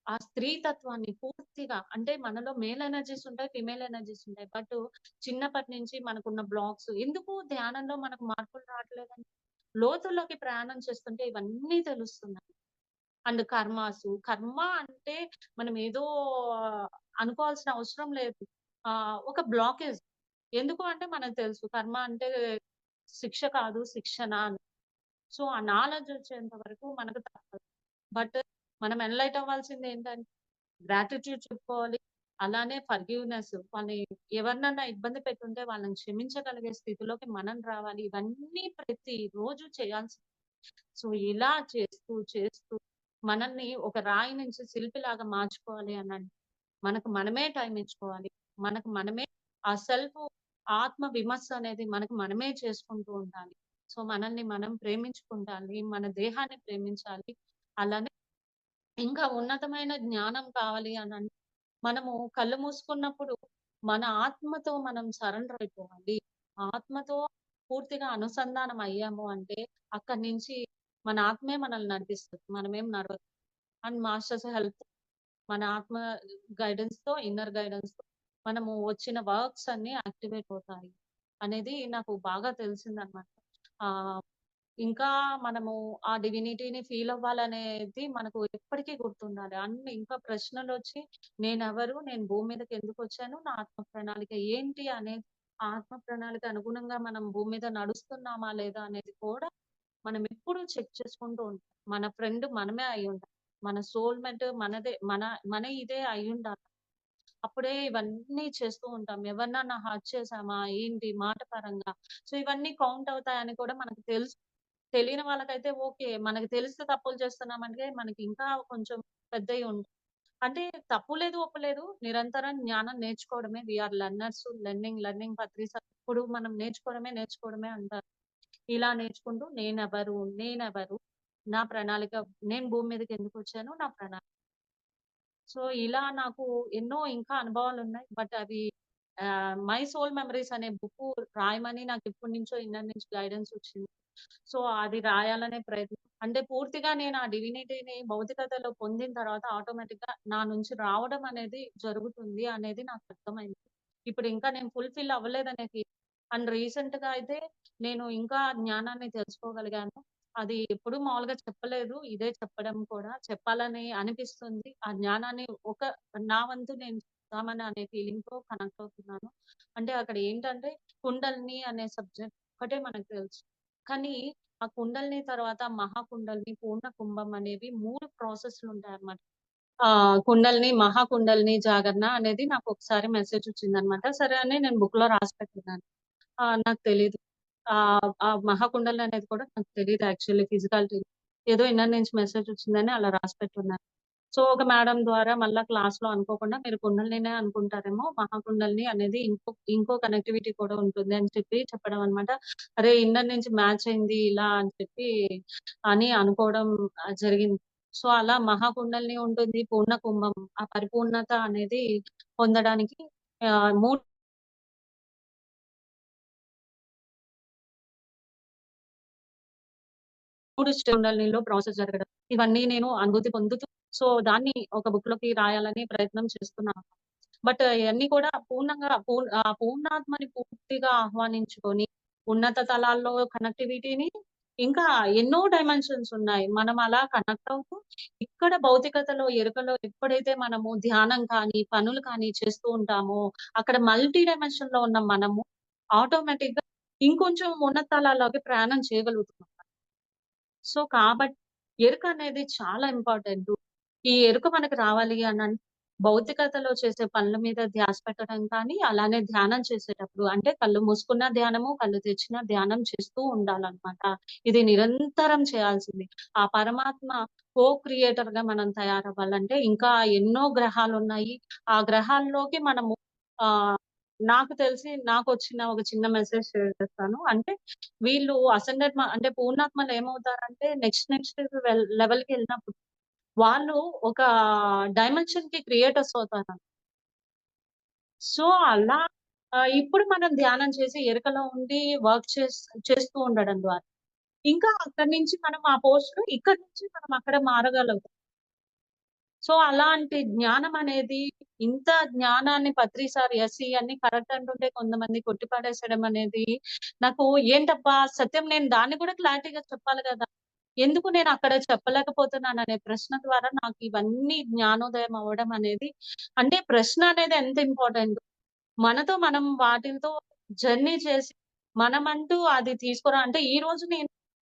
ఆ స్త్రీ తత్వాన్ని పూర్తిగా అంటే మనలో మేల్ ఎనర్జీస్ ఉంటాయి. ఫీమేల్ ఎనర్జీస్ ఉంటాయి. బట్ చిన్నప్పటి నుంచి మనకున్న బ్లాక్స్ ఎందుకు ధ్యానంలో మనకు మార్పులు రావట్లేదండి? లోతుల్లోకి ప్రయాణం చేస్తుంటే ఇవన్నీ తెలుస్తున్నాయి. అండ్ కర్మ అంటే మనం ఏదో అనుకోవాల్సిన అవసరం లేదు. ఒక బ్లాకేజ్. ఎందుకు అంటే మనకు తెలుసు కర్మ అంటే శిక్ష కాదు శిక్షణ అని. సో, ఆ నాలెడ్జ్ వచ్చేంత వరకు మనకు తప్పదు. బట్ మనం ఎన్‌లైట్ అవ్వాల్సిందేంటంటే గ్రాటిట్యూడ్ చెప్పుకోవాలి. అలానే ఫర్‌గివ్‌నెస్ వాళ్ళని ఎవరినన్నా ఇబ్బంది పెట్టుంటే వాళ్ళని క్షమించగలిగే స్థితిలోకి మనం రావాలి. ఇవన్నీ ప్రతిరోజు చేయాల్సింది. సో, ఇలా చేస్తూ మనల్ని ఒక రాయి నుంచి శిల్పిలాగా మార్చుకోవాలి అనంటే మనకు మనమే టైమ్ ఇచ్చుకోవాలి. మనకు మనమే ఆ ఆత్మ విమర్శ అనేది మనకు మనమే చేసుకుంటూ ఉండాలి. సో, మనల్ని మనం ప్రేమించుకుంటాలి. మన దేహాన్ని ప్రేమించాలి. అలానే ఇంకా ఉన్నతమైన జ్ఞానం కావాలి అనంటే, మనము కళ్ళు మూసుకున్నప్పుడు మన ఆత్మతో మనం సరెండర్ అయిపోవాలి. ఆత్మతో పూర్తిగా అనుసంధానం అయ్యాము అంటే, అక్కడి నుంచి మన ఆత్మే మనల్ని నడిపిస్తది. మనమేం నడవదు. అండ్ మాస్టర్స్ హెల్ప్ మన ఆత్మ గైడెన్స్‌తో, ఇన్నర్ గైడెన్స్‌తో మనము వచ్చిన వర్క్స్ అన్నీ యాక్టివేట్ అవుతాయి. అనేది నాకు బాగా తెలిసిందనమాట. ఆహ్, ఇంకా మనము ఆ డివినిటీని ఫీల్ అవ్వాలనేది మనకు ఎప్పటికీ గుర్తుండాలి. అన్ని ఇంకా ప్రశ్నలొచ్చి నేనెవరు? నేను భూమి మీదకెందుకొచ్చాను? నా ఆత్మ ప్రణాళిక ఏంటి? అనేది ఆ ఆత్మ ప్రణాళిక అనుగుణంగా మనం భూమి మీద నడుస్తున్నామా? లేదా? అనేది కూడా మనం ఎప్పుడూ చెక్ చేసుకుంటూ ఉంటాం. మన ఫ్రెండ్ మనమే అయ్యుండాలి. మన సోల్‌మేట్ మనదే మన ఇదే అయ్యుండాలి. అప్పుడే ఇవన్నీ చేస్తూ ఉంటాం. ఎవరినన్నా హర్ట్ చేశామా? ఏంటి? మాట పరంగా. సో, ఇవన్నీ కౌంట్ అవుతాయని కూడా మనకు తెలుసు. తెలియని వాళ్ళకైతే ఓకే. మనకు తెలిసి తప్పులు చేస్తున్నామంటే మనకి ఇంకా కొంచెం పెద్దయి ఉంటాయి. అంటే తప్పు లేదు, ఒప్పు లేదు. నిరంతరం జ్ఞానం నేర్చుకోవడమే. We are learners. లెర్నింగ్ పత్రిస ఎప్పుడు మనం నేర్చుకోవడమే అంటారు. ఇలా నేర్చుకుంటూ నేనెవరు? నా ప్రణాళిక నేను భూమి మీదకెందుకొచ్చాను? నా ప్రణాళిక. సో, ఇలా నాకు ఎన్నో ఇంకా అనుభవాలున్నాయి. బట్ అవి 'మై సోల్ మెమరీస్' అనే బుక్కు రాయమని నాకెప్పటినుంచో ఇన్నర్ నుంచి గైడెన్స్ వచ్చింది. సో, అది రాయాలనే ప్రయత్నం. అంటే పూర్తిగా నేను ఆ డివినిటీని భౌతికతలో పొందిన తర్వాత ఆటోమేటిక్‌గా నా నుంచి రావడం అనేది జరుగుతుంది అనేది నాకు అర్థమైంది. ఇప్పుడు ఇంకా నేను ఫుల్‌ఫిల్ అవ్వలేదనే అండ్ రీసెంట్‌గా అయితే నేను ఇంకా జ్ఞానాన్ని తెలుసుకోగలిగాను. అది ఎప్పుడు మామూలుగా చెప్పలేదు. ఇదే చెప్పడం కూడా చెప్పాలని అనిపిస్తుంది. ఆ జ్ఞానాన్ని నా వంతు నేను చెప్దామని అనే ఫీలింగ్‌తో కనెక్ట్ అవుతున్నాను. అంటే అక్కడ ఏంటంటే కుండలిని అనే సబ్జెక్ట్ ఒక్కటే మనకు తెలుసు. కానీ ఆ కుండలిని తర్వాత మహాకుండలిని, పూర్ణ కుంభం అనేవి 3 ప్రాసెస్‌లుంటాయన్నమాట. కుండలిని, మహాకుండలిని జాగరణ అనేది నాకొకసారి మెసేజ్ వచ్చిందన్నమాట. సరే అని నేను బుక్‌లో రాసి పెట్టుకున్నాను. నాకు తెలీదు. ఆ మహాకుండలి అనేది కూడా నాకు తెలీదు యాక్చువల్లీ ఫిజికాలిటీ. ఏదో ఇన్నర్ నుంచి మెసేజ్ వచ్చిందని అలా రాసి పెట్టున్నాను. సో ఒక మేడం ద్వారా మళ్ళా క్లాస్‌లో అనుకోకుండా మీరు కుండలినినే అనుకుంటారేమో, మహాకుండలిని అనేది ఇంకో కనెక్టివిటీ కూడా ఉంటుంది అని చెప్పడం అన్నమాట. అరే! ఇన్నర్ నుంచి మ్యాచ్ అయింది ఇలా అని అని అనుకోవడం జరిగింది. సో అలా మహాకుండలిని ఉంటుంది. పూర్ణ కుంభం ఆ పరిపూర్ణత అనేది పొందడానికి 3 కుండలినిలో ప్రాసెస్ జరగడం. ఇవన్నీ నేను అనుభూతి పొందుతూ సో దాన్ని ఒక బుక్‌లోకి రాయాలని ప్రయత్నం చేస్తున్నాను. బట్ ఇయన్నీ కూడా పూర్ణాత్మని పూర్తిగా ఆహ్వానించుకొని, ఉన్నత తలాల్లో కనెక్టివిటీని ఇంకా ఎన్నో డైమెన్షన్స్ ఉన్నాయి. మనం అలా కనెక్ట్ అవుతూ, ఇక్కడ భౌతికతలో, ఎరుకలో ఎప్పుడైతే మనము ధ్యానం కానీ, పనులు కానీ చేస్తూ ఉంటామో, అక్కడ మల్టీ డైమెన్షన్‌లో ఉన్న మనము ఆటోమేటిక్‌గా ఇంకొంచెం ఉన్నత తలాల్లోకి ప్రయాణం చేయగలుగుతున్నాం. సో, కాబట్టి ఎరుకనేది చాలా ఇంపార్టెంటు. ఈ ఎరుక మనకు రావాలి అనంటే భౌతికతలో చేసే పనుల మీద ధ్యాస పెట్టడం కానీ, అలానే ధ్యానం చేసేటప్పుడు అంటే కళ్ళు మూసుకున్న ధ్యానము, కళ్ళు తెరిచిన ధ్యానం చేస్తూ ఉండాలనమాట. ఇది నిరంతరం చేయాల్సింది. ఆ పరమాత్మ క్రియేటర్‌గా మనం తయారవ్వాలంటే ఇంకా ఎన్నో గ్రహాలున్నాయి. ఆ గ్రహాల్లోకి మనము ఆహ్, నాకు తెలిసి నాకొచ్చిన ఒక చిన్న మెసేజ్ షేర్ చేస్తాను. అంటే వీళ్ళు అంటే పూర్ణాత్మలు ఏమవుతారంటే నెక్స్ట్ లెవెల్‌కెళ్ళినప్పుడు వాళ్ళు ఒక డైమెన్షన్‌కి క్రియేటర్స్ అవుతారు. సో, అలా ఇప్పుడు మనం ధ్యానం చేసి ఎరుకలో ఉండి వర్క్ చేస్తూ ఉండడం ద్వారా ఇంకా అక్కడి నుంచి మనం ఆ పోస్ట్‌లో ఇక్కడి నుంచి మనం అక్కడ మారగలుగుతాం. సో, అలాంటి జ్ఞానం అనేది ఇంత జ్ఞానాన్ని పత్రి సార్ అన్నీ కరెక్ట్ అంటుంటే కొంతమంది కొట్టిపడేసడం అనేది నాకు ఏంటబ్బా! సత్యం నేను దాన్ని కూడా క్లారిటీగా చెప్పాలి గదా! ఎందుకు నేను అక్కడ చెప్పలేకపోతున్నాననే ప్రశ్న ద్వారా నాకు ఇవన్నీ జ్ఞానోదయం అవ్వడం అనేది అంటే ప్రశ్న అనేది ఎంత ఇంపార్టెంట్. మనతో మనం వాటిలతో జర్నీ చేసి, మనమంటూ అది అంటే ఈరోజు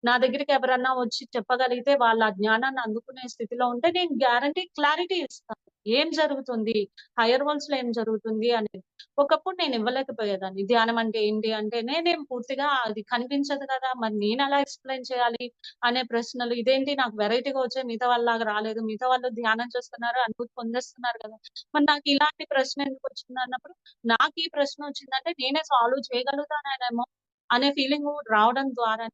నా దగ్గరికి ఎవరన్నా వచ్చి చెప్పగలిగితే వాళ్ళ ఆ జ్ఞానాన్ని అందుకునే స్థితిలో ఉంటే నేను గ్యారంటీ క్లారిటీ ఇస్తాను. ఏం జరుగుతుంది? హైయర్ వరల్డ్స్‌లో ఏం జరుగుతుంది అనేది. ఒకప్పుడు నేను ఇవ్వలేకపోయేదాన్ని. ధ్యానం అంటే ఏంటి అంటేనే నేను పూర్తిగా అది కనిపించదు కదా! మరి నేనెలా ఎక్స్‌ప్లెయిన్ చేయాలి? అనే ప్రశ్నలు. ఇదేంటి నాకు వెరైటీగా వచ్చాయి. మిగతా వాళ్ళలాగా రాలేదు. మిగతా వాళ్ళు ధ్యానం చేస్తున్నారు, అనుభూతి పొందేస్తున్నారు కదా! మరి నాకు ఇలాంటి ప్రశ్న ఎందుకొచ్చిందన్నప్పుడు నాకీ ప్రశ్నొచ్చిందంటే నేనే సాల్వ్ చేయగలుగుతానేమో అనే ఫీలింగు రావడం ద్వారా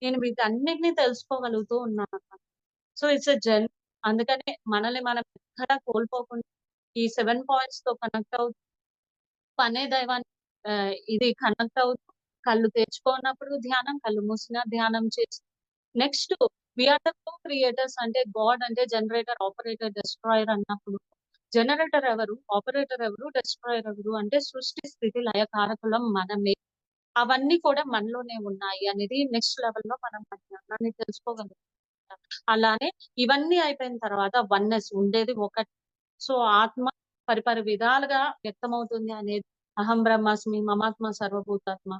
నేను వీటన్నిటిని తెలుసుకోగలుగుతూ ఉన్నానన్నమాట. So, it's a journey. అందుకనే మనల్ని మనం ఎక్కడా కోల్పోకుండా ఈ 7 పాయింట్స్‌తో కనెక్ట్ అవుతూ పనే దైవాన్ని ఇది కనెక్ట్ అవుతూ కళ్ళు తెరుచుకోన్నప్పుడు ధ్యానం, కళ్ళు మూసినా ధ్యానం చేసి next we are the creators అంటే గాడ్ అంటే జనరేటర్, ఆపరేటర్, డెస్ట్రాయర్ అన్నప్పుడు జనరేటర్ ఎవరు? ఆపరేటర్ ఎవరు? డెస్ట్రాయర్ ఎవరు? అంటే సృష్టి, స్థితి, లయ కారకులం మనమే. అవన్నీ కూడా మనలోనే ఉన్నాయి అనేది నెక్స్ట్ లెవెల్‌లో మనం ఆ జ్ఞానాన్ని తెలుసుకోగలుగుతాం. అలానే ఇవన్నీ అయిపోయిన తర్వాత వన్నెస్ ఉండేది ఒకటి. సో, ఆత్మ పరిపరి విధాలుగా వ్యక్తమవుతుంది అనేది అహం బ్రహ్మాస్మి, మమాత్మ సర్వభూతాత్మ.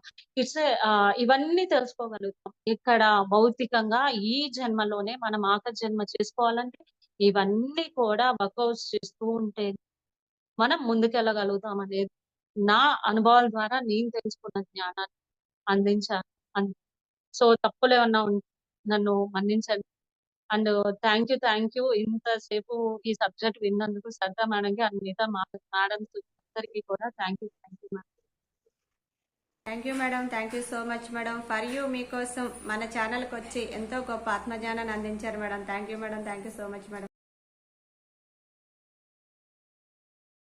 ఇవన్నీ తెలుసుకోగలుగుతాం. ఇక్కడ భౌతికంగా ఈ జన్మలోనే మనం ఆఖరి జన్మ చేసుకోవాలంటే ఇవన్నీ కూడా వర్కౌట్స్ చేస్తూ ఉంటే మనం ముందుకెళ్ళగలుగుతాం అనేది నా అనుభవాల ద్వారా నేను తెలుసుకున్న జ్ఞానాన్ని అందించాను. అన్ సో, తప్పులేమన్నా ఉంటే నన్ను మన్నించండి. And thank you. ఇంతసేపు ఈ సబ్జెక్ట్ విన్నందుకు శ్రద్ధ మేడంకి అండ్ మిగతా మేడమ్స్ అందరికీ కూడా thank you madam. Thank you madam. Thank you so much madam. For you మీకోసం మన ఛానల్కి వచ్చి ఎంతో గొప్ప ఆత్మజ్ఞానాన్ని అందించారు madam. Thank you madam. Thank you so much madam.